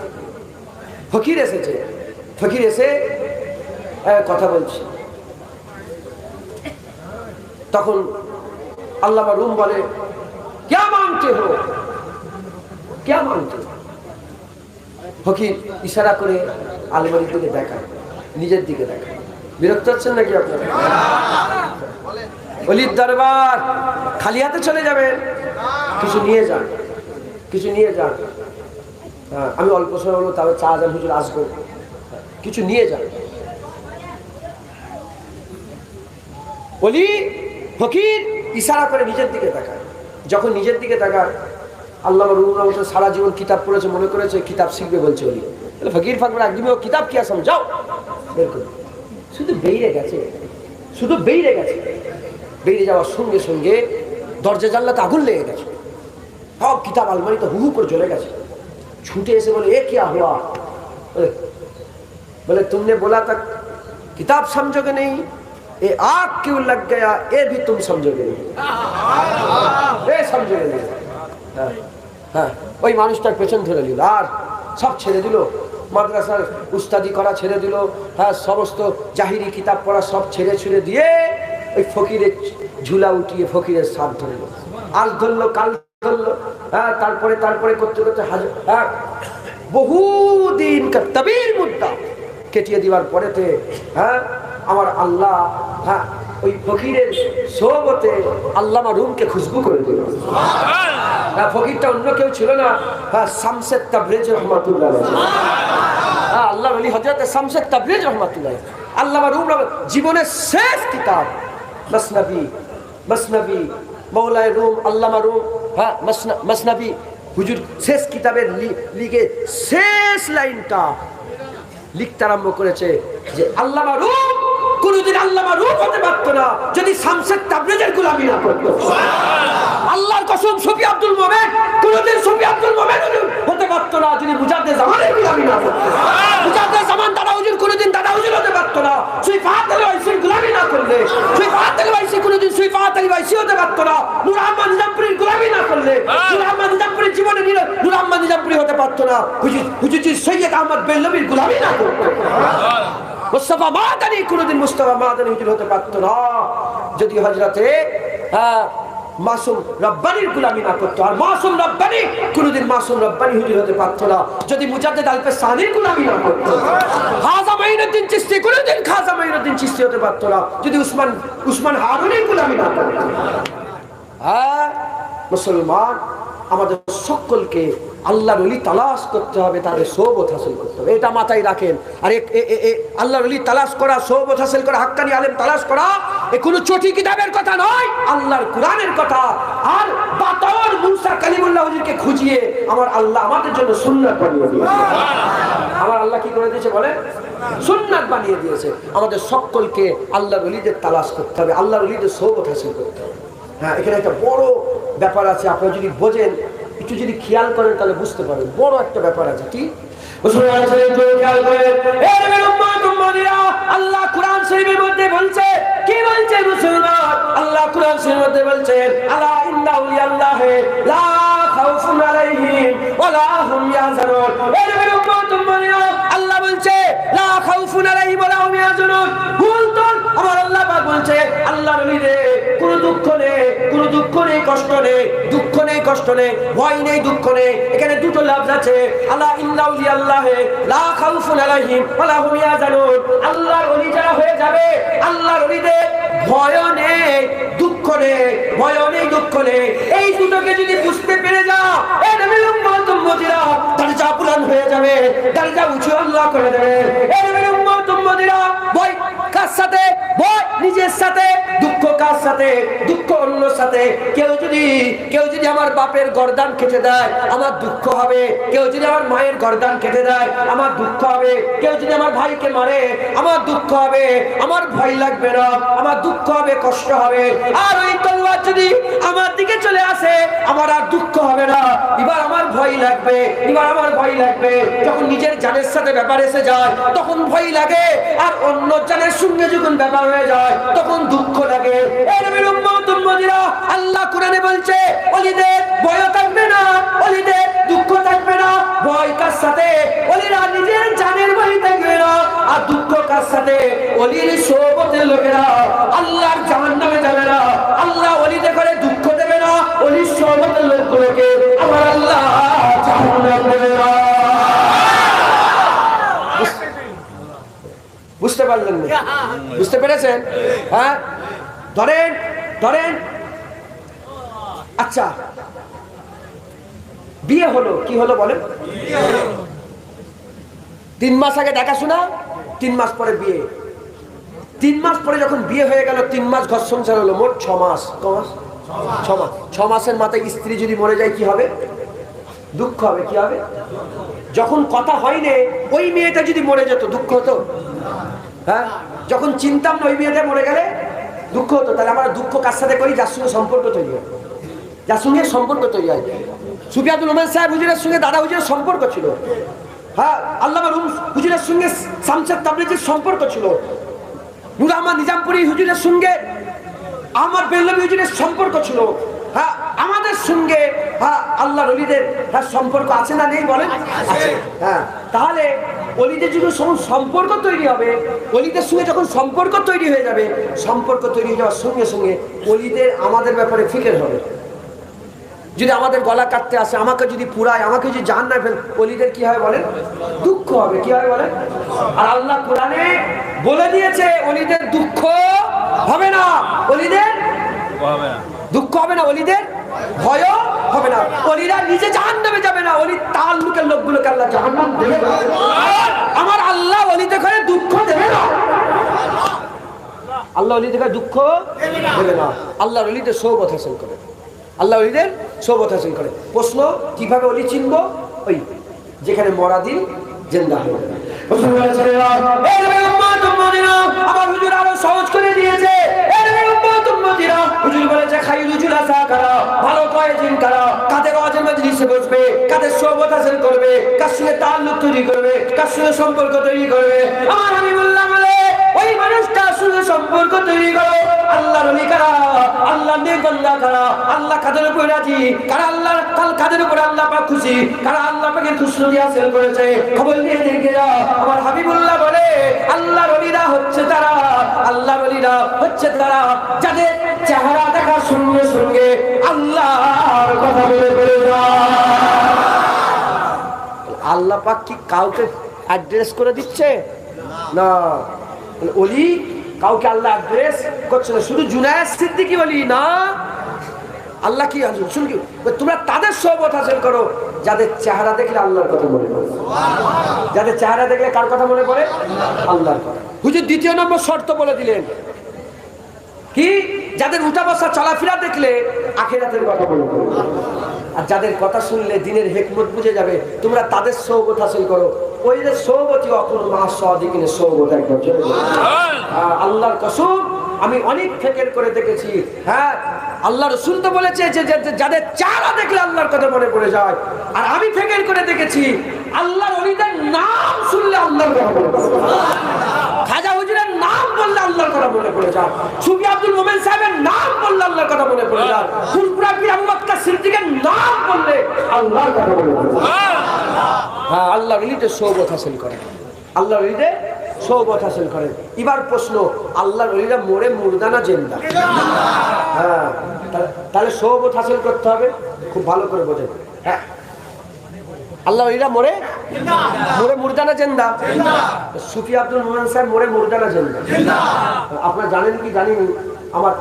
ফকির এসেছে। ফকির এসে কথা বলছে। তখন আল্লামা রুম বলে, ক্যা মানতে হো, ক্যা মানতে হো? ফকির ইশারা করে আলমারির দিকে দেখায়, নিজের দিকে দেখায়। বিরক্ত হচ্ছেন নাকি আপনারা? ওলির দরবার খালি হাতে চলে যাবেন? কিছু নিয়ে যান, কিছু নিয়ে যান। আমি অল্প সময় হলো, তবে চা যান, হুজুর আসবো, কিছু নিয়ে যান। ওলি ফকির ইশারা করে নিজের দিকে তাকায়। যখন নিজের দিকে তাকায়, আল্লামা রুম রহমাতুল্লাহ সারা জীবন কিতাব পড়েছে, মনে করেছে কিতাব শিখবে বলছে ওলি। ফকির ফাকর একদিন ও কিতাব কি আসাম যাও বের করে, শুধু বেরিয়ে গেছে, শুধু বেরিয়ে গেছে। বেরিয়ে যাওয়ার সঙ্গে সঙ্গে দরজা জানলাতে আগুন লেগে গেছে, সব কিতাব আলমারিতে হু হু করে জ্বলে গেছে। ছুটে এসে বলে, এ क्या हुआ? बोले तुमने बोला था किताब समझोगे नहीं, ये आग क्यों लग गया, ये भी तुम समझोगे नहीं, ये समझोगे नहीं। হ্যাঁ, ওই মানুষটার পেছন ধরে নিল আর সব ছেড়ে দিল। মাদ্রাসার উস্তাদি করা ছেড়ে দিল, সমস্ত জাহিরি কিতাব পড়া সব ছেড়ে দিয়ে ওই ফকিরের ঝুলা উঠিয়ে ফকিরের সাথ ধরে নিল। আজ ধরলো, কাল ধরলো, তারপরে করতে করতে বহুদিন তবিল মুদ্দা কেটিয়ে দেওয়ার পরেতে আমার আল্লাহ ওই ফকিরের সোহবতে আল্লামা রুমকে খুশবু করে দিল। ফকিরটা অন্য কেউ ছিল না, শামসে তাবরেজ রহমাতুল্লাহ আলাইহি। আল্লাহ ওলি হযরত শামসে তাবরেজ রহমাতুল্লাহ। আল্লামা রুম জীবনের শেষ কিতাব মসনবী মৌলায় রুম, আল্লামা রুম মসনবী হুজুর শেষ কিতাবের লিখে শেষ লাইনটা লিখতে আরম্ভ করেছে যে আল্লামা রুম কোনদিন আল্লামা রুম হতে পারতো না যদি শামসে তাবরেজের গোলামি না করতো। আল্লাহর কসম, সুফি আব্দুল মোমেন কোনদিন সুফি আব্দুল মোমেন হতে পারতো না যদি মুজাদ্দিদ জামানের গোলামি না করতো। মুজাদ্দিদ জামান দাদা হুজুর কোনদিন দাদা হুজুর হতে পারতো না সুই ফাহাদ আলী ওয়াইসির গোলামি না করলে। সুই ফাহাদ আলী ওয়াইসি কোনদিন সুই ফাহাদ আলী ওয়াইসি হতে পারতো না নূর আহমদ নিজামপুরীর গোলামি না করলে। নূর আহমদ কোনোদিন নূর আহমদ নিজামপুরি হতে পারতো না হুজুর সৈয়দ আহমদ বেল্লবীর গোলামি না করতো। মুস্তাফা মাদানী কোনোদিন মুস্তাফা মাদানী হুজুর হতে পারতো না যদি হযরতে মাসুম রব্বানির গোলামি না করতো। আর মাসুম রব্বানি কোনোদিন মাসুম রব্বানি হুজুর হতে পারতো না যদি মুজাদ্দিদ আলপে সানির গোলামি না করতো। খাজা মাইনুদ্দিন চিশতি কোনোদিন খাজা মাইনুদ্দিন চিশতি হতে পারতো না যদি উসমান হারুনের গোলামি না করতো। মুসলমান আমাদের সকলকে আল্লাহর ওলি তালাশ করতে হবে, তাদের সোহবত হাসিল করতে হবে, এটা মাথায় রাখেন। আর আল্লাহর ওলি তালাশ করা, সোহবত হাসিল করা, হাক্কানি আলেম তালাশ করা এ কোনো চটি কিতাবের কথা নয়, আল্লাহর কুরআনের কথা। আর বাতাওয়ার মুসা কালিমুল্লাহ হুজুরকে খুঁজিয়ে আমার আল্লাহ আমাদের জন্য সুন্নাত বানিয়ে দিয়েছে। আমার আল্লাহ কি করে দিয়েছে বলে? সুন্নাত বানিয়ে দিয়েছে। আমাদের সকলকে আল্লাহর ওলিদের তালাশ করতে হবে, আল্লাহর ওলিদের সোহবত হাসিল করতে হবে। হ্যাঁ, এখানে একটা বড় ব্যাপার আছে, আপনারা যদি বোঝেন, একটু যদি খেয়াল করেন তাহলে বুঝতে পারবেন, বড় একটা ব্যাপার আছে। কি আল্লাহ কুরআন শরীফের মধ্যে বলছে, কি বলছে মুসলমান? আল্লাহ কুরআন শরীফের মধ্যে বলছেন, আলা ইন্না আউলিয়াল্লাহি লা খাউফুন আলাইহিম ওয়া লা হুম ইয়াহজানুন। আল্লাহ বলছে লা খাউফুন আলাইহিম ওয়া লা হুম ইয়াহজানুন। আমার আল্লাহ পাক বলছে আল্লাহর ওলিদের কোনো দুঃখ নেই, কোনো দুঃখ নেই, কষ্ট নেই, দুঃখ নেই, কষ্ট নেই, ভয় নেই, দুঃখ নেই। এখানে দুটো লফজ আছে, আলা ইন্না আউলিয়াল্লাহি লা খাউফুন আলাইহিম ওয়া লা হুম ইয়াহজানুন। আল্লাহর ওলি যারা হয়ে যাবে, আল্লাহর ওলিদের ভয় নেই, দুঃখ নেই, ভয় নেই, দুঃখ নেই। এই দুটোকে যদি বুঝতে পেরে যাও, এই নবীর উম্মত উম্মতিরা দরজা বুলন্দ হয়ে যাবে, দরজা উঁচু আল্লাহ করে দেবে। এই নবীর উম্মত উম্মতিরা ভয় কার সাথে? ভয় নিজের সাথে, দুঃখ কার সাথে? দুঃখ অন্যর সাথে। কেউ যদি আমার বাপের গর্দান কেটে দেয় আমার দুঃখ হবে, কেউ যদি আমার মায়ের গর্দান কেটে দেয় আমার দুঃখ হবে, কেউ যদি আমার ভাইকে মারে আমার দুঃখ হবে, আমার ভয় লাগবে না, আমার দুঃখ হবে, কষ্ট হবে। আর ওই তলোয়ার যদি আমার দিকে চলে আসে আমার আর দুঃখ হবে না, এবার আমার ভয় লাগবে, এবার আমার ভয় লাগবে। যখন নিজের জানের সাথে ব্যাপার এসে যায় তখন ভয় লাগে, আর অন্য জানের সঙ্গে যখন ব্যাপার হয়ে যায় তখন দুঃখ লাগে। এই নবীর উম্মত উম্মতিরা আল্লাহ কোরআনে বলছে ওলিদের ভয় থাকবে না, ওলিদের দুঃখ থাকবে না। ভয় কার সাথে? ওলিরা নিজের জানের ভয় থাকবে না। আর দুঃখ কার সাথে? ওলির সোহবতের লোকেরা আল্লাহর জাহান্নামে যাবে না। আল্লাহ ওলিদের করে দুঃখ দেবে না, ওলির সোহবতের লোকগুলোকে আমার আল্লাহ জাহান্নামে দেবে না। বুঝতে পারলেন না? বুঝতে পেরেছেন? হ্যাঁ, ধরেন আচ্ছা, বিয়ে হলো, কি হলো বলেন? 3 মাস আগে দেখাশোনা, 3 মাস পরে বিয়ে। 3 মাস পরে যখন বিয়ে হয়ে গেল, 3 মাস ঘর সংসার হলো, মোট 6 মাস। 6 মাসের মাথায় স্ত্রী যদি মরে যায় কি হবে? দুঃখ হবে। কি হবে? যখন কথা হয়নি ওই মেয়েটা যদি মরে যেত দুঃখ হতো? হ্যাঁ, যখন চিন্তাম না ওই মেয়েটা মরে গেলে দুঃখ হতো। তাহলে আমরা দুঃখ কার সাথে করি? যার সঙ্গে সম্পর্ক তৈরি হয়, যার সঙ্গে সম্পর্ক তৈরি হয়। সুফিয়াতুল রহমান সাহেব হুজুরের সঙ্গে দাদা হুজুরের সম্পর্ক ছিল। হ্যাঁ, আল্লামা রুম হুজুরের সঙ্গে শামসুদ তাবরিজির সম্পর্ক ছিল। নূর আহমদ নিজামপুরি হুজুরের সঙ্গে আহমদ বেল্লভী হুজুরের সম্পর্ক ছিল। হ্যাঁ, আমাদের সঙ্গে আল্লাহর ওলিদের সম্পর্ক আছে না নেই বলেন? আছে। হ্যাঁ, তাহলে ওলিদের যখন সম্পর্ক তৈরি হবে, ওলিদের সঙ্গে যখন সম্পর্ক তৈরি হয়ে যাবে, সম্পর্ক তৈরি হয়ে যাওয়ার সঙ্গে সঙ্গে ওলিদের আমাদের ব্যাপারে ফিকির হবে। যদি আমাদের গলা কাটতে আসে, আমাকে যদি পুরায়, আমাকে যদি জাহান্নামে ফেলে, ওলিদের কি হয় বলেন? দুঃখ হবে। কি হয় বলেন? আর আল্লাহ কোরআনে বলে দিয়েছে ওলিদের দুঃখ হবে না, ওলিদের দুঃখ হবে না, ওলিদের ভয় হবে না, ওলিরা নিজে জাহান্নামে যাবে না, ওলি তাল্লুকের লোকগুলোকে আল্লাহ জাহান্নাম দেবে না। আমার আল্লাহ ওলিদের ঘরে দুঃখ দেবে না, আল্লাহ ওলিদের ঘরে দুঃখ দেবে না। আল্লাহ ওলিদের সোহবত হাসিল করে, আল্লাহ ওলিদের সোহবত হাসিল করে। প্রশ্ন, কিভাবে ওলি চিনবো? ওই যেখানে মরা দিন জিন্দা হয়ে যাবে। আমার হুজুর আরো সহজ করে দিয়েছে। হুজুর বলেছে খাইরুল জুলাসা কারা, ভালো কয়েকদিন কারা, কাদের ওয়াজের মজলিসে বসবে, কাদের সোহবত হাসিল করবে, কার সঙ্গে তাল্লুক তৈরি করবে, কার সঙ্গে সম্পর্ক তৈরি করবে। আমার হাবিবুল্লাহ বলে ওই মানুষটার সঙ্গে সম্পর্ক তৈরি করো। আল্লাহর ওলি কারা, আল্লাহর নেক বান্দা কারা, আল্লাহ কাদের উপর রাজি, কারা আল্লাহর কাদের উপর আল্লাহ পাক খুশি, কারা আল্লাহ পাকের খুশনুদি হাসিল করেছে, খবর নিয়ে দেখে যাও। আমার হাবিবুল্লাহ বলে আল্লাহর ওলিরা হচ্ছে তারা, আল্লাহর ওলিরা হচ্ছে তারা যাদের চেহারা দেখার সঙ্গে সঙ্গে আল্লাহর কথা বলে বলে আল্লাহ পাক কি কাউকে অ্যাড্রেস করে দিচ্ছে না? ওলি কাউকে আল্লাহ অ্যাড্রেস করছে না, শুধু জুনায়েদ সিদ্দিকী ওলি না। আল্লাহ কি শুন কি তোমরা তাদের সোহবত হাসিল করো যাদের চেহারা দেখলে আল্লাহর কথা মনে পড়ে, যাদের চেহারা দেখলে কার কথা মনে পড়ে? আল্লাহর কথা। হুজুর দ্বিতীয় নম্বর শর্ত বলে দিলেন কি? যাদের উঠা বসা চলাফেরা দেখলে আখিরাতের কথা মনে পড়ে, আর যাদের কথা শুনলে দিনের হিকমত বুঝে যাবে, তোমরা তাদের সোহবত হাসিল করো। ওই যে সোহবতই অকুল মাসাদিকিনের সোহবত একদম আল্লাহর কসম। আমি অনেক ফিকির করে দেখেছি। হ্যাঁ, আল্লাহ রাসূল তো বলেছে যে যাদের চেহারা দেখলে আল্লাহর কথা মনে পড়ে যায়, আর আমি ফিকির করে দেখেছি আল্লাহর ওলিদের নাম শুনলে আল্লাহর কথা মনে পড়ে। খাজা হুজুরের নাম বললে আল্লাহর কথা মনে পড়ে যায়, সুফি আব্দুল মোমেন সাহেবের নাম বললে আল্লাহর কথা মনে পড়ে যায়, ফুলপুরা পীর আবু বকর সিদ্দিকের নাম বললে আল্লাহর কথা মনে পড়ে যায়। হ্যাঁ, আল্লাহর ওলিদের সোহবত হাসিল করে, আল্লাহর ওলিদের সোহবত হাসিল করেন। এবার প্রশ্ন, আল্লাহর ওলিরা মরে মুর্দা না জিন্দা? হ্যাঁ, তাহলে সোহবত হাসিল করতে হবে। খুব ভালো করে বোঝেন। হ্যাঁ, আল্লাহর ওলিরা মরে মুর্দা না জিন্দা? সুফি আব্দুল মোমেন সাহেব মরে মুর্দা না জিন্দা? আপনারা জানেন কি জানেন?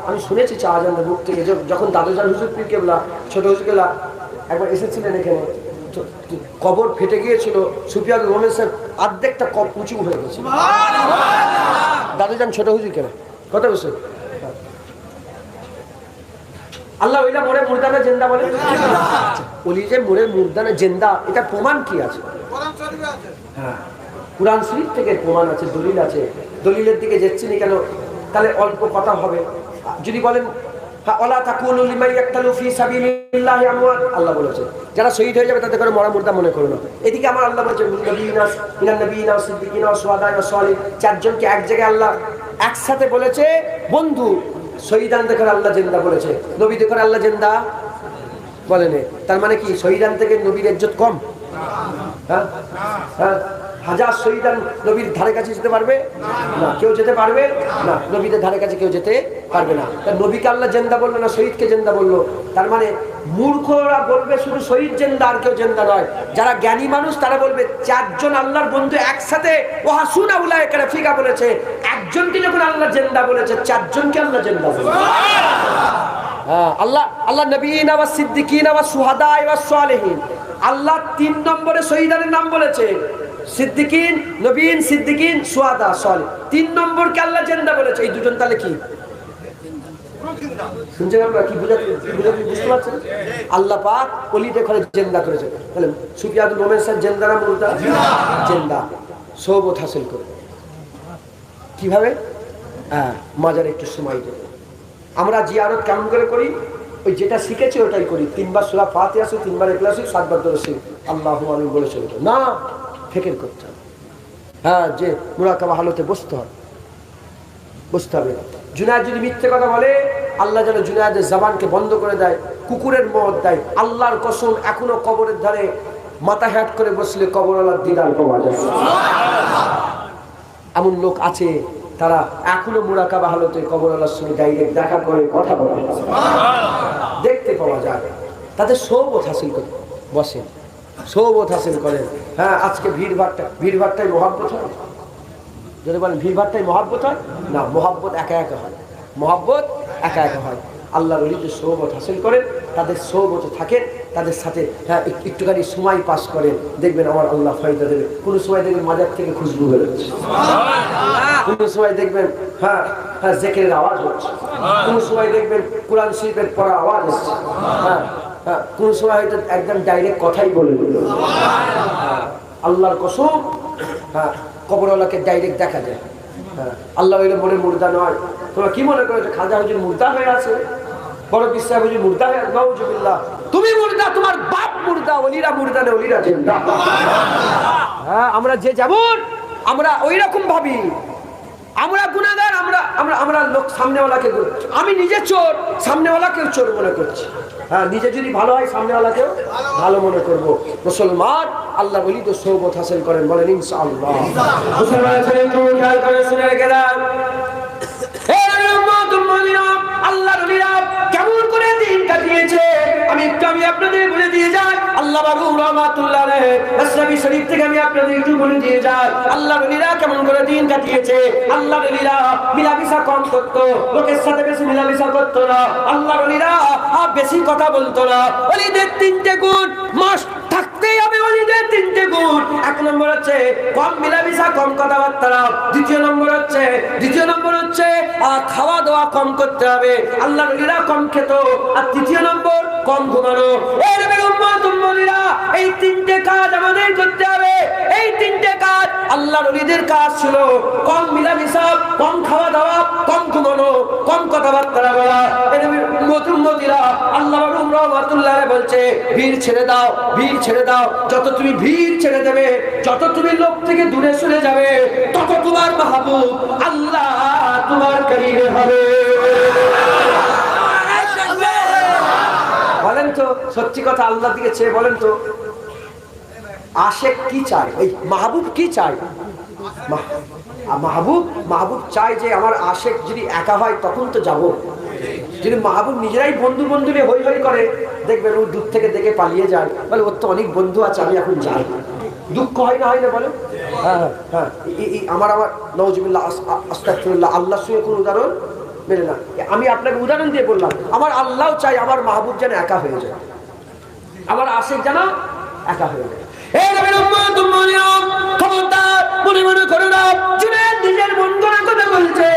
আমি শুনেছি শাহজাহানের মুখ থেকে, যখন দাদুজান হুজুর পীর কেবলা, ছোট হুজুর কেবলা একবার এসেছিলেন এখানে, কবর ফেটে গিয়েছিল, সুফি আব্দুল মোমেন সাহেব অর্ধেকটা কব উঁচু হয়ে গেছে। দাদুজান ছোট হুজুর কেন কথা বলছে? আল্লাহ ওইটা মরে মুর্দানা জিন্দা বলে। ওলি যে মরে মুর্দানা জিন্দা, এটা প্রমাণ কি আছে? হ্যাঁ, কুরআন শরীফ থেকে প্রমাণ আছে, দলিল আছে। দলিলের দিকে যাচ্ছি না কেন? তাহলে অল্প কথা হবে। যদি বলেন আল্লাহ বলেছে যারা শহীদ হয়ে যাবে তাদের করে মরা মুর্দা মনে করো না। এদিকে আমার আল্লাহ বলছে চারজনকে এক জায়গায় আল্লাহ একসাথে বলেছে বন্ধু। শহীদান দেখে আল্লাহ জিন্দা বলেছে, নবী দেখে আল্লাহ জিন্দা বলেনি। তার মানে কি শহীদান থেকে নবীর ইজ্জত কম? হ্যাঁ, হ্যাঁ, হাজার শহীদান নবীর ধারে কাছে যেতে পারবে না? কেউ যেতে পারবে না। নবীদের ধারে কাছে কেউ যেতে পারবে না। তার নবীকে আল্লাহ জিন্দা বললো না, শহীদকে জিন্দা বললো। তার মানে মূর্খরা বলবে শুধু শহীদ জিন্দা, আর কেউ জিন্দা নয়। যারা জ্ঞানী মানুষ তারা বলবে চারজন আল্লাহর বন্ধু একসাথে ওয়াহাসুনা উলাইকা রাফিকা বলেছে। একজনকে যখন আল্লাহ জিন্দা বলেছে, চারজনকে আল্লাহ জিন্দা বলেছে। আল্লাহ নবীন ওয়া সিদ্দিকিন ওয়া শুহাদা ওয়া সালেহিন, আল্লাহ 3 নম্বরে শহীদানের নাম বলেছে। সিদ্দিকিন, নবীন, সিদ্দিকিন, শুহাদা, সালেহ। 3 নম্বরকে আল্লাহ জিন্দা বলেছে। এই দুজন তাহলে কি শুনছেন আপনারা? কি বুঝতে পারছেন? আল্লাহ পাক ওলিদের ঘরে জিন্দা করেছে। তাহলে সুফি আব্দুল মোমেন সাহেব জিন্দা না মুর্দা? জিন্দা। সোহবত হাসিল করে কিভাবে? মাজারে একটু সময় দেবে। আমরা জিয়ারত কেমন করে করি? ওই যেটা শিখেছি ওটাই করি। 3 বার সূরা ফাতিহা, 3 বার ইখলাস, 7 বার দরুদ আল্লাহু আমিন বলে চলে না, ফিকির করতে হবে। হ্যাঁ, যে মুরাকাবা হালতে বসতে হবে। জুনায়েদ যদি মিথ্যে কথা বলে, আল্লাহ যেন জুনায়েদের জবানকে বন্ধ করে দেয়, কুকুরের মত দেয়। আল্লাহর কসম, এখনো কবরের ধারে মাথা হ্যাট করে বসলে কবরওয়ালার দিদার পাওয়া যায়। এমন লোক আছে তারা এখনো মুরাকাবা হালতে কবরওয়ালার সঙ্গে ডাইরেক্ট দেখা করে কথা বলে, দেখতে পাওয়া যায়। তাদের সোহবত হাসিল করে বসে, সোহবত হাসিল করেন। হ্যাঁ, আজকে ভিড়ভাট্টাই মহাব্বত হয়। যদি বলেন ভিড়ভাট্টাই মহাব্বত হয় না, মহাব্বত একা একা হয়। মহাব্বত একা একা হয়। আল্লাহর ওলিদের সোহবত হাসিল করেন, তাদের সোহবতে থাকেন, তাদের সাথে হ্যাঁ একটুখানি সময় পাস করেন, দেখবেন আমার আল্লাহ ফায়দা দেবে। কোনো সময় দেখবেন মাজার থেকে খুশবু বেরোচ্ছে, কোনো সময় দেখবেন হ্যাঁ হ্যাঁ জিকিরের আওয়াজ হচ্ছে, কোনো সময় দেখবেন কোরআন শরীফের পড়া আওয়াজ হচ্ছে। হ্যাঁ হ্যাঁ, কোন সময় হয়তো একদম ডাইরেক্ট কথাই বলে দিল। আল্লাহর কসম, হ্যাঁ, কবরওয়ালাকে ডাইরেক্ট দেখা যায়। হ্যাঁ, আল্লাহ হইলে মনে মুর্দা নয়। তোমরা কি মনে করো খাজা হুজুর মুর্দা হয়ে আছে? বড় বিশ্বাস হুজুর মুর্দা হয়ে আছে? নাউজুবিল্লাহ। তুমি মুর্দা, তোমার বাপ মুর্দা, ওলিরা মুর্দা না, ওলিরা জিন্দা। হ্যাঁ, আমরা যে যেমন আমরা ওই রকম ভাবি। আমরা গুনাহগার, আমরা আমরা আমরা লোক সামনেওয়ালাকে, আমি নিজে চোর, সামনেওয়ালাকেও চোর মনে করছি। হ্যাঁ, নিজে যদি ভালো হয় সামনেওয়ালাকেও ভালো মনে করব। মুসলমান আল্লাহ বলি তো সৌবত হাসিল করেন, বলেন ইনশাআল্লাহ। মুসলমান ছেলে তো খেয়াল করে শুনে রেখে দাও, আল্লাহ নবীরা কেমন করে দিন কাটিয়েছে আমি আপনাদের বলে দিয়ে যাই। আল্লাহ বাবু রহমাতুল্লাহ আলাইহি আসরাবি শরীফ থেকে আমি আপনাদের একটু বলে দিয়ে যাই আল্লাহ নবীরা কেমন করে দিন কাটিয়েছে। আল্লাহ নবীরা মিলামিশা কম করতো, লোকের সাথে বেশি মিলামিশা করতো না। আল্লাহ নবীরা বেশি কথা বলতো না। ওলিদের তিনটে গুণ মাস্ট থাকতেই হবে, ওলিদের তিনটে গুণ। এক নম্বর হচ্ছে কম মিলামিশা, কম কথাবার্তা। দ্বিতীয় নম্বর হচ্ছে খাওয়া দাওয়া কম করতে হবে, আল্লাহ নবীরা কম খেত। আর তৃতীয় নম্বর কম ঘুমানো। এই তিনটে কাজ আমাদের করতে হবে। এই তিনটে কাজ আল্লাহ নবীদের কাজ ছিল। কম মিলামিশা, কম খাওয়া দাওয়া, কম ঘুমানো, কম কথাবার্তা বলা। আল্লাহ রহমাতুল্লাহ বলছে ভিড় ছেড়ে দাও, ভিড় ছেড়ে দাও। যত তুমি ভিড় ছেড়ে দেবে, যত তুমি লোক থেকে দূরে সরে যাবে, তত তোমার মাহবুব আল্লাহ তোমার করিবে হবে। বলেন তো সত্যি কথা, আল্লাহর দিকে চেয়ে বলেন তো আশেক কি চায়, ওই মাহবুব কি চায়? মাহবুব চায় যে আমার আশেক যদি একা হয় তখন তো যাব। যদি মাহবুব নিজেরাই বন্ধু বন্ধু নিয়ে হই হই করে, দেখবেন ও দূর থেকে দেখে পালিয়ে যায়, বলে ওর তো অনেক বন্ধু আছে, আমি এখন যাই। দুঃখ হয় না, হয় না বলে? হ্যাঁ হ্যাঁ, আমার নওজুবিল্লাহ আস্তাগফিরুল্লাহ, আল্লাহর সঙ্গে কোনো উদাহরণ মেলে না। আমি আপনাকে উদাহরণ দিয়ে বললাম, আমার আল্লাহ চাই আমার মাহবুব যেন একা হয়ে যায়, আমার আশেক যেন একা হয়ে যায়। নিজের মন গড়া কথা বলছে,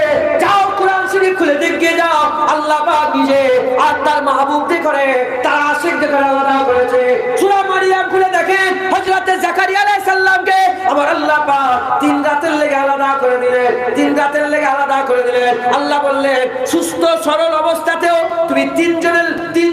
যাও কোরআন শরীফ খুলে দেখে যাও, আল্লাহ পাক নিজে আর তার মাহবুবকে করে, তার আশিককে করে আলাদা করেছে। সূরা মারিয়াম খুলে দেখেন, হযরত জাকারিয়া আলাইহিস সালামকে আমার আল্লাহ পাক 3 রাতের লেগে আলাদা করে দিলেন, 3 রাতের লেগে আলাদা করে দিলেন। আল্লাহ বললেন সুস্থ সরল অবস্থাতেও তুমি 3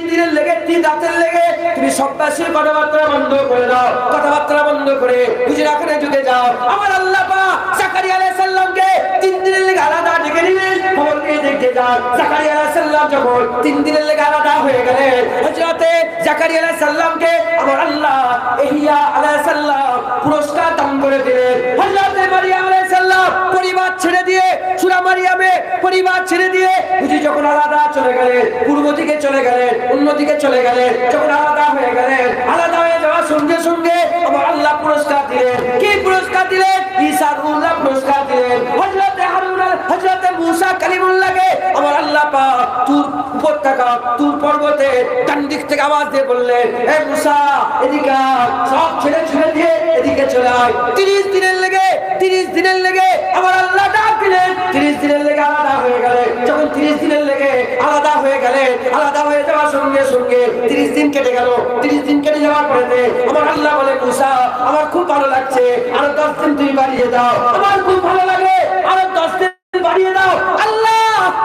দিনের লেগে 3 রাতের লেগে তুমি সববাসীর কথাবার্তা বন্ধ করে দাও, কথাবার্তা বন্ধ করে বুঝে রাখনে ঢুকে যাও। আমার আল্লাহ পাক জাকারিয়া আলাইহিস সালামকে 3 দিনের লেগে আলাদা ডেকে নিলেন, খবর নিয়ে দেখতে যান। জাকারিয়া আলাইহিস সালাম যখন 3 দিনের লেগে আলাদা হয়ে গেলেন, হযরতে জাকারিয়া আলাইহিস সালামকে আমার আল্লাহ ইহইয়া আলাইহিস সালাম পুরস্কার দান করে দিলেন। হযরতে মারিয়াম আলাইহিস সালাম পরিবার ছেড়ে দিয়ে, সূরা মারিয়ামে পরিবার ছেড়ে দিয়ে বুঝি যখন আলাদা চলে গেলেন, পূর্ব দিকে চলে গেলেন, অন্য দিকে চলে গেলেন, যখন আলাদা হয়ে গেলেন, আলাদা হয়ে যাওয়ার সঙ্গে সঙ্গে আমার আল্লাহ পুরস্কার দিলেন। কি পুরস্কার দিলেন? ঈসা রুহুল্লাহ পুরস্কার দিলেন। হযরতে হারুন, হযরতে মুসা কালিমুল্লাহকে আমার আল্লাহ পাক তুর উপত্যকা, তুর পর্বতে ডান দিক থেকে আওয়াজ দিয়ে বললেন, হে মুসা এদিকে সব ছেড়ে ছুড়ে দিয়ে এদিকে চলে আয়। 30 দিনের লেগে আমার আল্লাহ ডাক দিলেন। 30 দিনের লেগে আলাদা হয়ে গেলেন। যখন 30 দিনের লেগে আলাদা হয়ে গেলেন, আলাদা হয়ে যাওয়ার সঙ্গে সঙ্গে 30 দিন কেটে গেল। 30 দিন কেটে যাওয়ার পরে আমার আল্লাহ বলে, মুসা আমার খুব ভালো লাগছে, আরো 10 দিন তুমি বাড়িয়ে দাও। আমার খুব ভালো লাগে, আরো 10 দিন বাড়িয়ে দাও। আল্লাহ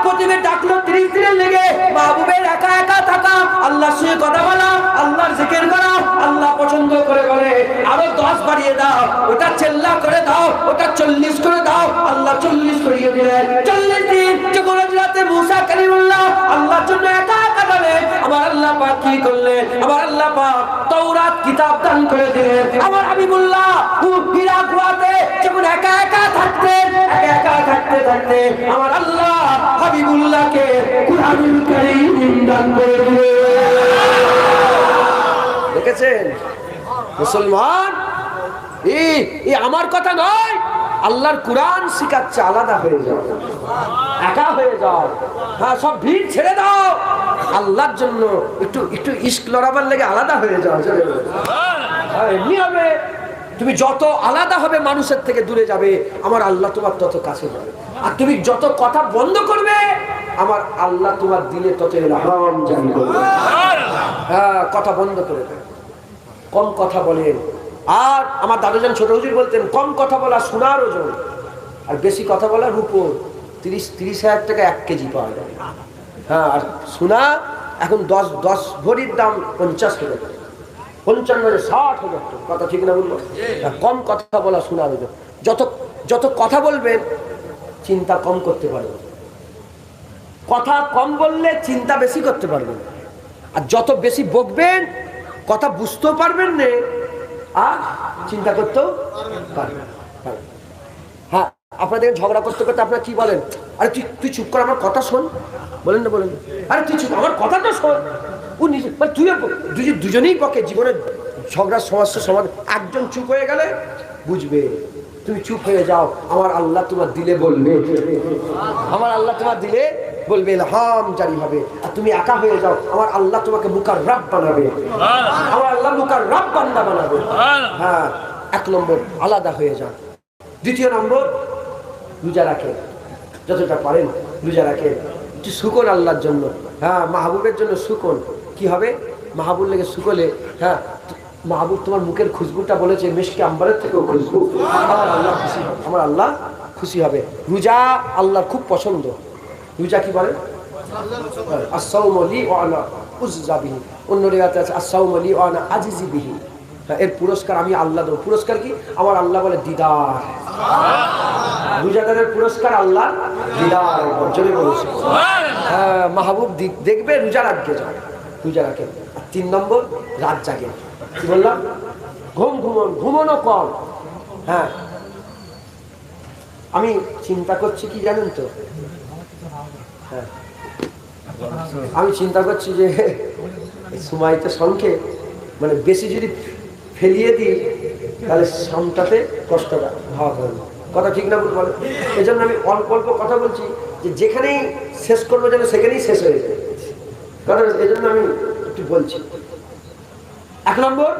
প্রতিমে ডাকলো 30 দিনের লেগে মাহবুবের একা একা থাকা, আল্লাহর সঙ্গে কথা বলা, আল্লাহর জিকির করা আল্লাহ পছন্দ করে, বলে আরো 10 বাড়িয়ে দাও। ওটা চেল্লা করে দাও, ওটা 40 করে দাও। আল্লাহ 40 করিয়ে দিলেন। 40 দিন যখন হযরতে মুসা কালিমুল্লাহ আল্লাহর জন্য একা একা যাবে, আমার আল্লাহ পাক কি করলেন? আমার আল্লাহ পাক তাওরাত কিতাব দান করে দিলেন। আমার হাবিবুল্লাহ হীরা গুহাতে যখন একা একা থাকতেন, একা থাকতে থাকতে আমার আল্লাহ হাবিবুল্লাহকে কুরআনুল কারীম দান করে দিলেন। দেখেছেন মুসলমান, এই আমার কথা নয়, আল্লাহর কুরআন শিখাচ্ছে আলাদা হয়ে যাও, একা হয়ে যাও। হ্যাঁ, সব ভিড় ছেড়ে দাও, আল্লাহর জন্য একটু ইশক লড়াবার লেগে আলাদা হয়ে যাও। এমনি হবে, তুমি যত আলাদা হবে মানুষের থেকে দূরে যাবে, আমার আল্লাহ তোমার তত কাছে যাবে। আর তুমি যত কথা বন্ধ করবে, আমার আল্লাহ তোমার দিলে তত রহম জারি করবে। হ্যাঁ, কথা বন্ধ করে দেবে, কম কথা বলেন। আর আমার দাদুজান ছোট হুজুর বলতেন, কম কথা বলা সোনার ওজন, আর বেশি কথা বলার উপর 30,000 টাকা 1 কেজি পাওয়া যায়। হ্যাঁ, আর সোনা এখন 10 ভরির দাম 50,000 টাকা, 55,000-60,000 টাকা। কথা ঠিক না বলবো? কম কথা বলা সোনার ওজন। যত কথা বলবেন চিন্তা কম করতে পারবেন। কথা কম বললে চিন্তা বেশি করতে পারবেন। আর যত বেশি বকবেন কথা বুঝতেও পারবেন না আর চিন্তা করতেও পারবেন। হ্যাঁ, আপনাদের ঝগড়া করতে করতে আপনারা কি বলেন, আরে তুই চুপ কর, আমার কথা শোন, বলেন না বলেন, আরে তুই চুপ, আমার কথাটা শোন। ও নিজে মানে দুজনেই বকে। জীবনের ঝগড়ার সমস্যার সমাধান একজন চুপ হয়ে গেলে বুঝবে। তুমি চুপ হয়ে যাও, আমার আল্লাহ তোমার দিলে বলবে, আমার আল্লাহ তোমার দিলে বলবে, ইলহাম জারি হবে। আর তুমি একা হয়ে যাও, আমার আল্লাহ তোমাকে মুকাররাব বানাবে, আমার আল্লাহ মুকাররাব বান্দা বানাবে। হ্যাঁ, 1 নম্বর আলাদা হয়ে যান। 2 নম্বর রোজা রাখেন, যতটা পারেন রোজা রাখেন। একটু শুকন আল্লাহর জন্য। হ্যাঁ, মাহবুবের জন্য শুকন। কি হবে মাহবুব লেগে শুকলে? হ্যাঁ, মাহবুব তোমার মুখের খুশবুটা বলেছে মিশকে আম্বারের থেকেও খুশবু। আমার আল্লাহ খুশি হবে, আমার আল্লাহ খুশি হবে। রোজা আল্লাহর খুব পছন্দ। রোজা কি বলেন? আস-সাওমু লি ওয়া আনা উযযা বিহি। অন্য রিওয়ায়াতে আছে আস-সাওমু লি ওয়া আনা আজিজি বিহি। এর পুরস্কার আমি আল্লাহ দেব। পুরস্কার কি? আমার আল্লাহ বলে দিদার। রোজাদারের পুরস্কার আল্লাহ দিদার। জোরে বলেছে হ্যাঁ, মাহবুব দেখবে রোজা রাখবে, রোজা রাখেন। 3 নম্বর রাত জাগেন। কি বললাম? ঘুমনো কম। হ্যাঁ, আমি চিন্তা করছি কি জানেন তো? হ্যাঁ, আমি চিন্তা করছি যে সময় তো সংখ্যে, মানে বেশি যদি ফেলিয়ে দিই তাহলে সামটাতে কষ্টটা ভাব হবে। কথা ঠিক না বলতে পারে? এই জন্য আমি অল্প অল্প কথা বলছি, যে যেখানেই শেষ করবো যেন সেখানেই শেষ হয়ে যায়। কারণ এই জন্য আমি একটু বলছি। 1 নম্বর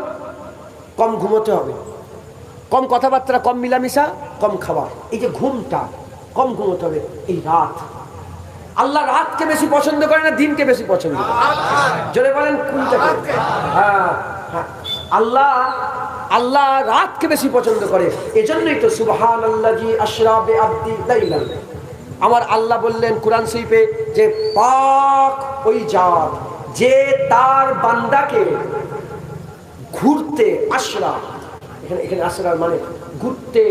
কম ঘুমোতে হবে, কম কথাবার্তা, কম মিলামিশা, কম খাবার। এই যে ঘুমটা কম ঘুমোতে হবে। এই রাত, আল্লাহ রাতকে বেশি পছন্দ করে না দিনকে বেশি পছন্দ করে? জোরে বলেন কোনটাকে? হ্যাঁ হ্যাঁ, আল্লাহ রাতকে বেশি পছন্দ করে। এজন্যই তো সুবহানাল্লাযী আশরা বিআবদি লাইলান, আমার আল্লাহ বললেন কোরআন শরীফে যে পাক ওই জাত যে তার বান্দাকে ঘুরতে, আশরা এখানে আশরার মানে ঘুরতে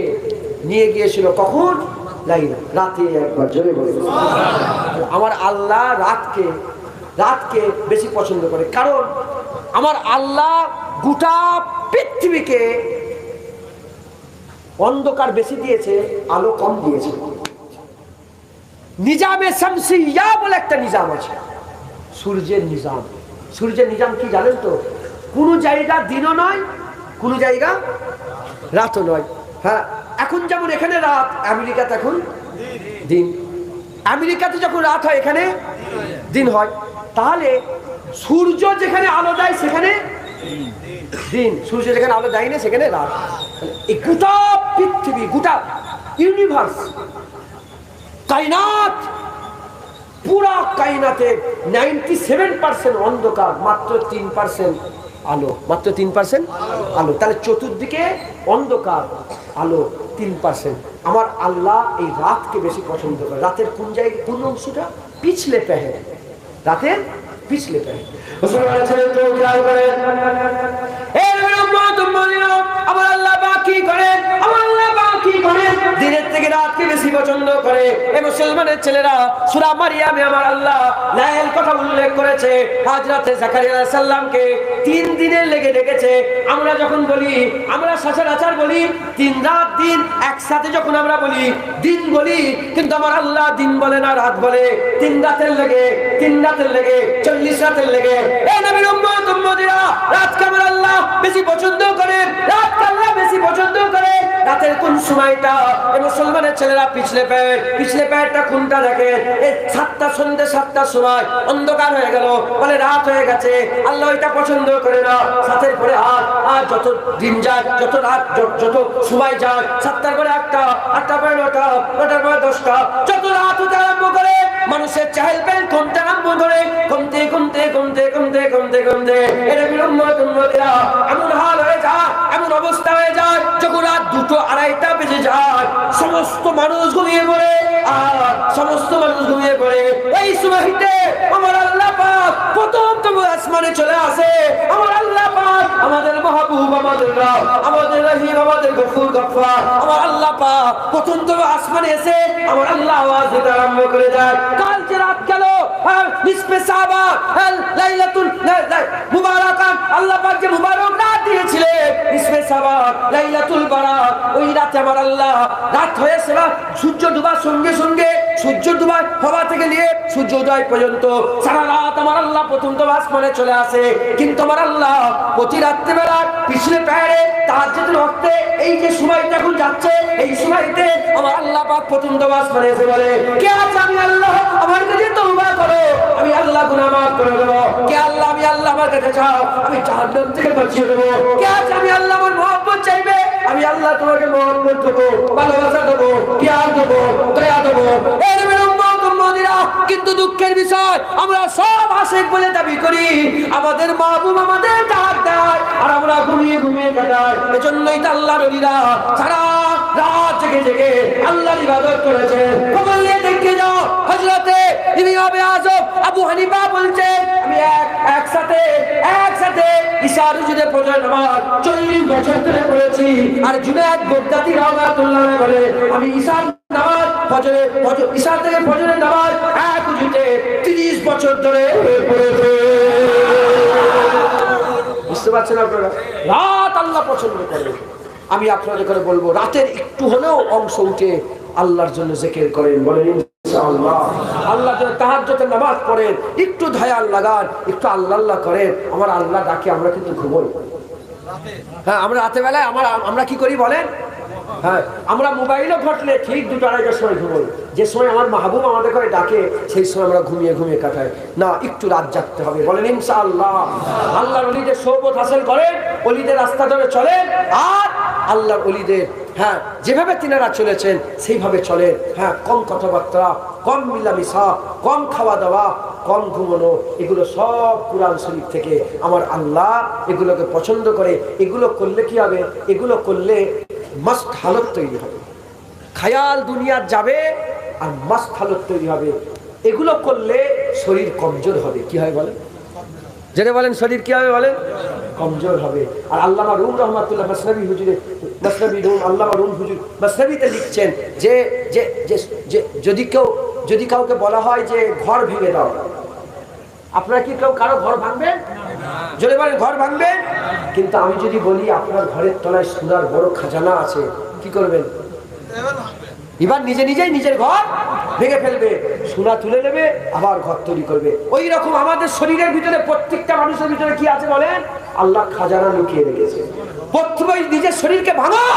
নিয়ে গিয়েছিল। কখন? লাইলা, রাতে একবার। জোরে বলে আমার আল্লাহ রাতকে বেশি পছন্দ করে। কারণ আমার আল্লাহ গোটা পৃথিবীকে অন্ধকার বেশি দিয়েছে, আলো কম দিয়েছে। নিজামে শামসিয়া বলে একটা নিজাম আছে, সূর্যের নিজাম। সূর্যের নিজাম কি জানেন তো? কোন জায়গা দিনও নয়, কোন জায়গা রাতও নয়। হ্যাঁ, এখন যেমন এখানে রাত, আমেরিকাতে এখন দিন। আমেরিকাতে যখন রাত হয় এখানে দিন হয়। তাহলে সূর্য যেখানে আলো দেয় সেখানে দিন, সূর্য যেখানে আলো দেয় না সেখানে রাত। এই গোটা পৃথিবী, গোটা ইউনিভার্স, কায়নাত, পুরা কায়নাতে 97% অন্ধকার, মাত্র 3% আলো, মাত্র 3% আলো। তাহলে চতুর্দিকে অন্ধকার, আলো 3%। আমার আল্লাহ এই রাতকে বেশি পছন্দ করে। রাতের কোন জায়গায়, কোন অংশটা? পিছলে পেহে, রাতের পিছলে পেহে। আমার আল্লাহ বাকি করেন, আমার আল্লাহ বাকি করেন, দিনের থেকে রাতকে বেশি পছন্দ করে। এই মুসলমানের ছেলেরা সূরা মারিয়ামে আমার আল্লাহ লাইল কথা উল্লেখ করেছে। হযরতে জাকারিয়া আলাইহিস সালামকে 3 দিনের লেগে ডেকেছে। আমরা যখন বলি, আমরা সচরাচর বলি 3 রাত দিন একসাথে, যখন আমরা বলি দিন বলি, কিন্তু আমার আল্লাহ দিন বলে না, রাত বলে। 3 রাতের লেগে 40 রাতের লেগে। এই নবীর উম্মত-উম্মতীরা, রাতকে আমার আল্লাহ বেশি পছন্দ করেন, রাতকে আল্লাহ বেশি পছন্দ করে। রাতের কোন সময়টা? এই মুসলমানের ছেলেরা পিছলে প্যারটা কোনটা দেখে? এই 7টা, সন্ধ্যে 7টার সময় অন্ধকার হয়ে গেল, বলে রাত হয়ে গেছে। আল্লাহ এটা পছন্দ করে না। 7-এর পরে আর যত দিন যায়, যত রাত, যত সময় যায়, 7টার পরে 8টা, 8টার পরে 9টা, 9টার পরে 10টা, যত রাত হতে আরম্ভ করে মানুষের চাহেল পেল কমতে আরম্ভ করে, কমতে এটা উম্মত-উম্মতীরা এমন হাল হয়ে যায়, এমন অবস্থা হয়ে যায়, যখন রাত 2টো 2:30 বেজে যায়, সমস্ত মানুষ ঘুমিয়ে পড়ে। আর সমস্ত মানুষ ঘুমিয়ে পড়ে। এই সময়তে আমার আল্লাহ পাক প্রথম আসমানে চলে আসে। আমার আল্লাহ পাক আমাদের মাহবুব, আমাদের রব, আমাদের রহিম, আমাদের গফুর গফফার, আমার আল্লাহ পাক প্রথম আসমানে এসে আমার আল্লাহ আওয়াজ দিতে আরম্ভ করে দেয়, কাল যে রাত গেল নিসফে শাবান লাইলাতুল মুবারাকা, আল্লাহ পাক যে মুবারক রাত দিয়েছিলেন নিসফে শাবান লাইলাতুল বারাক, ওই রাতে আমার আল্লাহ রাত হয়েছে না, সূর্য ডুবার সঙ্গে সঙ্গে সূর্য ডুবার হওয়া থেকে নিয়ে সূর্য উদয় পর্যন্ত সারা রাত আমার আল্লাহ প্রথম আসমানে চলে আসে। কিন্তু আমার আল্লাহ প্রতি রাত্রিবেলা পিছনে পায়ে তাহাজ্জুদের ওয়াক্তে এই যে সময়টা এখন যাচ্ছে, এই সময়তে আমার আল্লাহ পাক প্রথম আসমানে এসে বলে, কে আছে আমি আল্লাহ, আমার কাছে তওবা করো, আমি আল্লাহ গুনাহ মাফ করে দেব। কে আল্লাহ, আমি আল্লাহ আমার কাছে চাও, আমি জাহান্নাম থেকে বাঁচিয়ে দেব। কে আছে আমি আল্লাহ, আমার মহব্বত চাইবে, আমি আল্লাহ তোমাকে মহব্বত দেব, ভালোবাসা দেব, প্যার দেব, দয়া দেব। এর কিন্তু দুঃখের বিষয়, আমরা সব আশিক বলে দাবি করি, আমাদের মাহবুব আমাদের ডাক দেয় আর আমরা ঘুমিয়ে ঘুমিয়ে কাটাই। এজন্যই তো আল্লাহর ওলিরা সারা রাত জেগে জেগে আল্লাহর ইবাদত করেছে। খবর নিয়ে দেখে যাও, হযরতে ইমাম আযম আবু হানিফা বলছেন, আমি একসাথে ইশার জুদে ফজর নামাজ 40 বছর ধরে পড়েছি। আর জুনায়েদ বাগদাদি রাহমাতুল্লাহ বলে, আমি ইশার নামাজ ইশার থেকে ফজরের নামাজ এক উজুতে 30 বছর ধরে পড়েছি। বুঝতে পারছেন আপনারা? রাত আল্লাহ পছন্দ করে। আমি আপনাদের করে বলবো, রাতের একটু হলেও অংশ উঠে আল্লাহর জন্য জিকির করেন, বলেন ইনশাআল্লাহ। আল্লাহর জন্য তাহাজ্জুদের নামাজ পড়েন, একটু ধায়াল লাগান, একটু আল্লাহ করেন। আমার আল্লাহ ডাকে আমরা কিন্তু ঘুমোই। হ্যাঁ, আমরা রাতে বেলায় আমরা কি করি বলেন? হ্যাঁ, আমরা মোবাইলে ঘটলে ঠিক 2-2:30টার সময় ঘুমোই। যে সময় আমার মাহবুব আমাদের করে ডাকে সেই সময় আমরা ঘুমিয়ে ঘুমিয়ে কাটাই না। একটু রাত জাগতে হবে, বলেন ইনশাআল্লাহ। আল্লাহর ওলিদের সোহবত হাসিল করেন, ওলিদের রাস্তা ধরে চলেন, আর আল্লাহর ওলিদের যেভাবে তিনারা চলেছেন সেইভাবে চলেন। হ্যাঁ, কম কথাবার্তা, কম মিলামিশা, কম খাওয়া দাওয়া, কম ঘুমানো, এগুলো সব কুরআন শরীফ থেকে আমার আল্লাহ এগুলোকে পছন্দ করে। এগুলো করলে কি হবে? এগুলো করলে মস্ত হালত তৈরি হবে, খায়াল দুনিয়ার যাবে আর মস্ত হালত তৈরি হবে। এগুলো করলে শরীর কমজোর হবে। কি হয় বলেন? যেটা বলেন শরীর কি হবে বলেন? কমজোর হবে। আর আল্লামা রুম রহমাতুল্লাহ মাসনাবি হুজুরে, মাসনাবি রুম আল্লামা রুম হুজুর মাসনাবিতে লিখছেন যে যে যদি কাউকে বলা হয় যে ঘর ভেঙে দাও, আপনারা কি কেউ কারো ঘর ভাঙবেন? যদি বলেন ঘর ভাঙবেন, কিন্তু আমি যদি বলি আপনার ঘরের তলায় সোনার বড় খাজানা আছে, কি করবেন? এবার নিজেই নিজের ঘর ভেঙে ফেলবে, সোনা তুলে নেবে, আবার ঘর তৈরি করবে। ওই রকম আমাদের শরীরের ভিতরে, প্রত্যেকটা মানুষের ভিতরে কি আছে বলেন? আল্লাহ খাজানা লুকিয়ে রেখেছে। প্রথমে নিজের শরীরকে ভাঙো।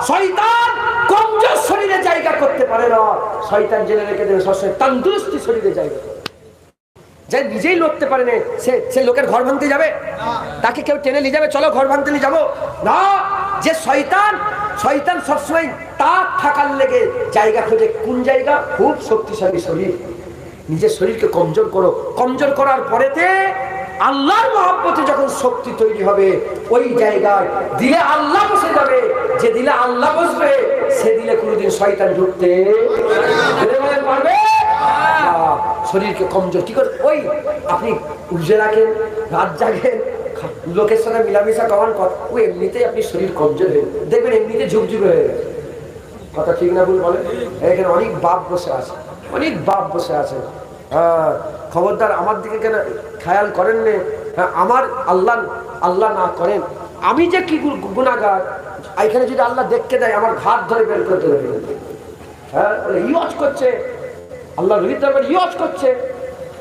শয়তান কমজোর শরীরে জায়গা করতে পারে না। শয়তান জেনে রেখে দেবে সবসময় তন্দুরুস্তি শরীরে জায়গা। যে নিজেই লড়তে পারে না, সে লোকের ঘর ভাঙতে যাবে? তাকে কেউ টেনে নিয়ে যাবে, চলো ঘর ভাঙতে নিয়ে যাবো না। যে শয়তান সবসময় তার থাকার লেগে জায়গা খোঁজে। কোন জায়গা? খুব শক্তিশালী শরীর। নিজের শরীরকে কমজোর করো। কমজোর করার পরেতে আল্লাহর মহব্বতে যখন শক্তি তৈরি হবে, ওই জায়গায় দিলে আল্লাহ বসে যাবে। যে দিলে আল্লাহ বসবে, সে দিলে কোনোদিন শয়তান ঢুকতে পারবে। শরীরকে কমজোর কি করে? ওই আপনি উজে রাখেন, রাত জাগেন, লোকের সাথে মিলামিশা কমান, ও এমনিতেই আপনি শরীর কমজোর হয়ে দেখবেন, এমনিতে ঝুকঝুক হয়ে গেছে। কথা ঠিক না ভুল বলেন? এখানে অনেক বাপ বসে আছে, অনেক বাপ বসে আছে। খবরদার আমার দিকে কেন খেয়াল করেন না? আমার আল্লাহ না করেন, আমি যে কি গুনাহগার, এখানে যদি আল্লাহ দেখতে দেয় আমার ঘাট ধরে বের করতে হবে। হ্যাঁ, ইওয়াজ করছে, আল্লাহ রহিত দরবার ইওয়াজ করছে।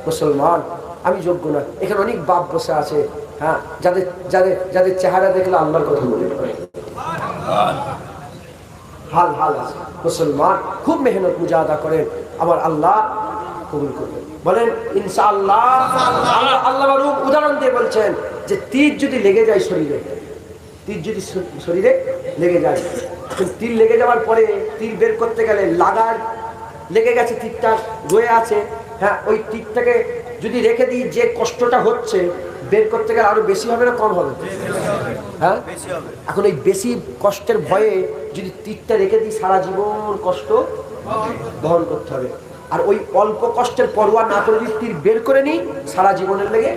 মুসলমান, আমি যোগ্য না। এখানে অনেক বাপ বসে আছে, হ্যাঁ, যাদের চেহারা দেখলে আল্লাহর কথা মনে পড়ে। হাল আছে। মুসলমান খুব মেহনত মুজাহাদা করেন, আমার আল্লাহ কবুল করবেন, বলেন ইনশাআল্লাহ। আল্লাহ উদাহরণ দিয়ে বলছেন যে তীর যদি লেগে যায় শরীরে, তীর যদি শরীরে লেগে যায়, তীর লেগে যাওয়ার পরে তীর বের করতে গেলে লাগার লেগে গেছে, তীরটা রয়ে আছে, হ্যাঁ, ওই তীরটাকে যদি রেখে দিই, যে কষ্টটা হচ্ছে বের করতে গেলে আরো বেশি হবে না কম হবে? হ্যাঁ, এখন এই বেশি কষ্টের ভয়ে যদি তীরটা রেখে দিই, সারা জীবন কষ্ট বহন করতে হবে। আর ওই অল্প কষ্টের পরোয়া না করে যদি তীর বের করে নিই সারা জীবনের লেগে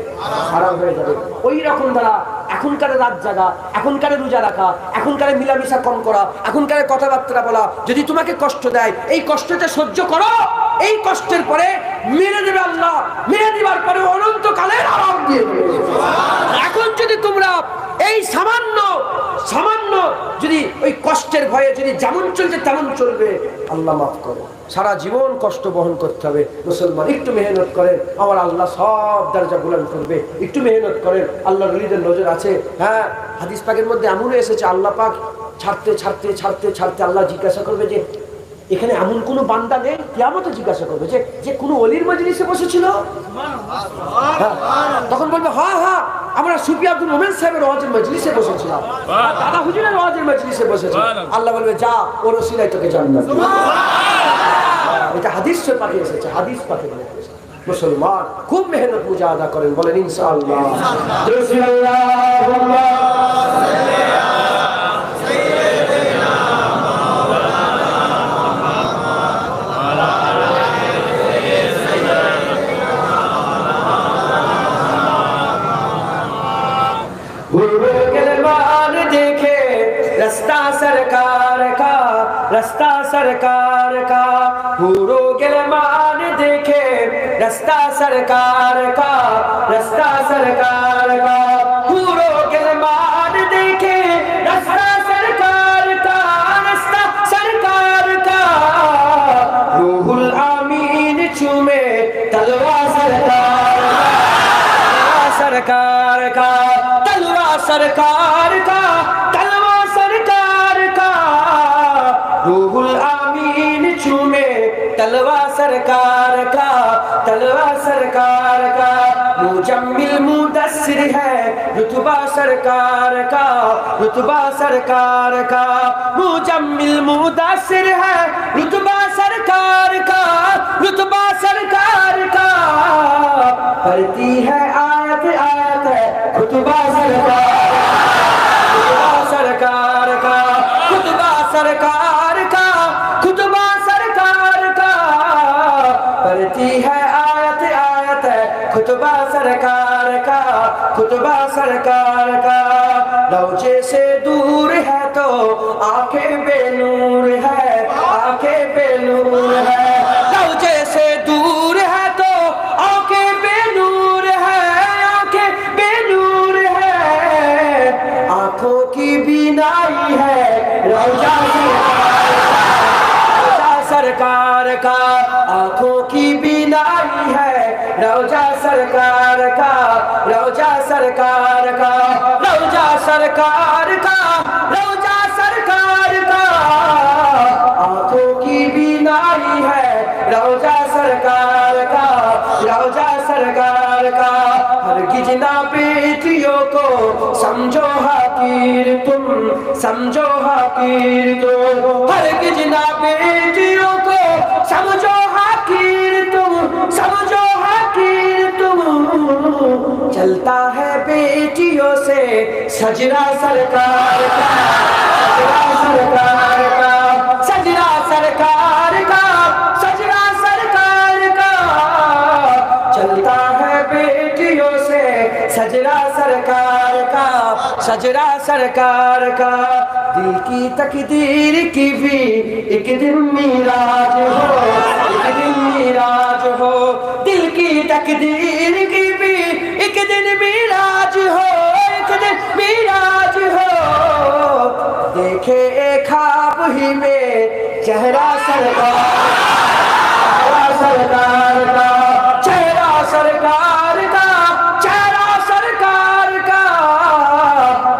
হারাম হয়ে যাবে। ওই রকম দ্বারা এখনকার রাত জাগা, এখনকার রোজা রাখা, এখনকার মিলামিশা কম করা, এখনকার কথাবার্তা বলা যদি তোমাকে কষ্ট দেয়, এই কষ্টটা সহ্য করো। এই কষ্টের পরে মেরে দেবে আল্লাহ, মেরে দেওয়ার পরে অনন্তকালের আরাম দিয়ে দেবে। এখন যদি তোমরা এই সামান্য যদি ওই কষ্টের ভয়ে যদি যেমন চলছে তেমন চলবে, আল্লাহ মাফ করে। সারা জীবন কষ্ট বহন করতে হবে। মুসলমান একটু মেহনত করেন, আমার আল্লাহ সব দরজা বুলন্দ করবে। একটু মেহনত করেন, আল্লাহর ওলিদের নজর আছে। হ্যাঁ, হাদিস পাকের মধ্যে এমনও এসেছে আল্লাহ পাক ছাড়তে ছাড়তে ছাড়তে ছাড়তে আল্লাহ জিজ্ঞাসা করবে যে এখানে এমন কোনো বান্দা নেই? কিয়ামতে জিজ্ঞাসা করবে যে কোনো ওলির মজলিসে বসেছিল? তখন বলবে হ্যাঁ হ্যাঁ, আমরা সুফি আব্দুল মোমেন সাহেবের ওয়াজের মজলিসে বসেছিলাম, দাদা হুজুরের ওয়াজের মজলিসে বসেছিলাম। আল্লাহ বলবে যা, ওর ওসিলায় তোকে জান্নাত। এটা হাদিস পাকে এসেছে, হাদিস পাকে এসেছে। মুসলমান খুব মেহনত মুজাহাদা করেন, বলেন ইনশাআল্লাহ। रास्ता सरकार का पूरो गिलमान देखे, रास्ता सरकार का, रास्ता सरकार का पूरो गिलमान देखे, रास्ता सरकार का, रास्ता सरकार का रूहुल आमीन चूमे तलवा सरकार का, तलवा सरकार का, तलवा सरकार का रूहुल आमीन चूमे तलवा सरकार का, तलवा सरकार का मुजम्मिल मुदस्सिर है रुतबा सरकार का, रुतबा सरकार का मुजम्मिल मुदस्सिर है रुतबा सरकार का, रुतबा सरकार का पढ़ती है आयत आयत है खुतबा सरकार का, खुतबा सरकार का, खुतबा सरकार का पढ़ती है आयत आयत है खुतबा सरकार का, खुतबा सरकार का लौजे से दूर है तो आंखें बेनूर है, आंखें बेनूर है, लौजे से दूर है तो आंखें बेनूर है, आंखें बेनूर है, आंखों की बीनाई है रौजा सरकार का, आंखों की बीनाई है रौजा सरकार का, रौजा सरकार का, रौजा सरकार का, रौजा सरकार का आंखों की बीनाई है रौजा सरकार का, रौजा सरकार का हरगिज ना बेटियों को समझो हकीर तुम, समझो हकीर तुम, हरगिज ना बेटियों को समझो हकीर तुम, समझो हकीर तुम चलता है बेटियों से सजरा सरकार का, सजरा सरकार का, सजरा सरकार का, सजरा सरकार का चलता है बेटियों से सजरा सरकार का, सजरा सरकार का दिल की तकदीर की भी एक दिन मीराज हो, एक दिन मीराज हो, दिल की तकदीर की भी एक दिन मीराज हो, एक दिन मीराज हो देखे एक ख्वाब ही में चेहरा सरकार का, चेहरा सरकार का, चेहरा सरकार का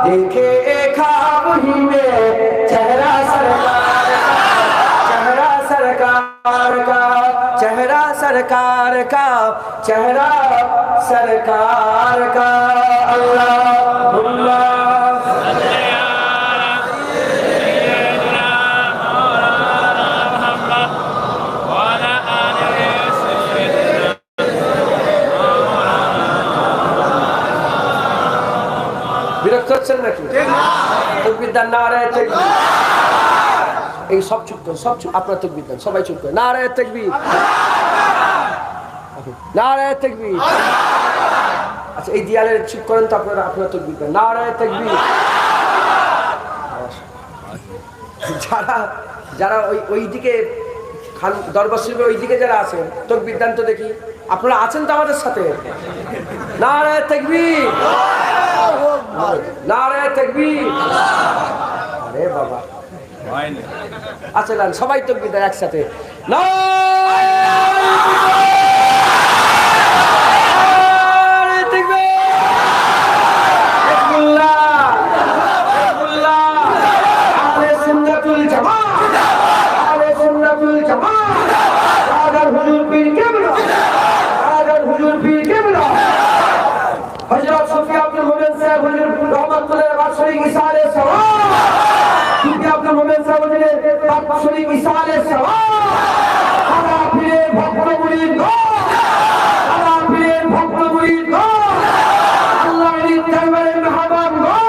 देखे एक ख्वाब ही में चेहरा सरकार का, चेहरा सरकार का, चेहरा सरकार का, चेहरा सरकार का अल्लाह বিরক্ত হচ্ছেন নাকি? তাকবীর দেন, নারায়ে তাকবীর। এই সব চুপ করেন, সব চুপ, আপনারা তাকবীর দেন, সবাই চুপ করেন, নারায়ে তাকবীর। নারায়ে তাকবীর। আচ্ছা এই দেয়ালে চুপ করেন তো আপনারা তাকবীর করেন। নারায়ে তাকবীর। যারা যারা ওইদিকে দরবার শরীফের ওইদিকে যারা আছেন তাকবীর দেন তো দেখি। আপনারা আছেন তো আমাদের সাথে? নারায়ে তাকবীর, নারায়ে তাকবীর। আরে বাবা, আচ্ছা দেন সবাই তাকবীর দেন একসাথে। हज़रत सूफी अब्दुल मोमिन साहब हुजूर रहमतुल्लाह बादशाही इसाले सवाब, सूफी अब्दुल मोमिन साहब हुजूर बादशाही इसाले सवाब, आला पीर भक्त मुरीद गो, आला पीर भक्त मुरीद गो, अल्लाह की दरबारे महबूब गो।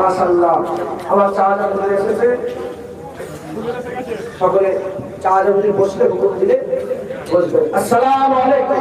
মাশাআল্লাহ, আমার চাচা বলে এসেছে সকলে চাচা বলে বসলে হুকুম দিলে বসবে। আসসালামু আলাইকুম।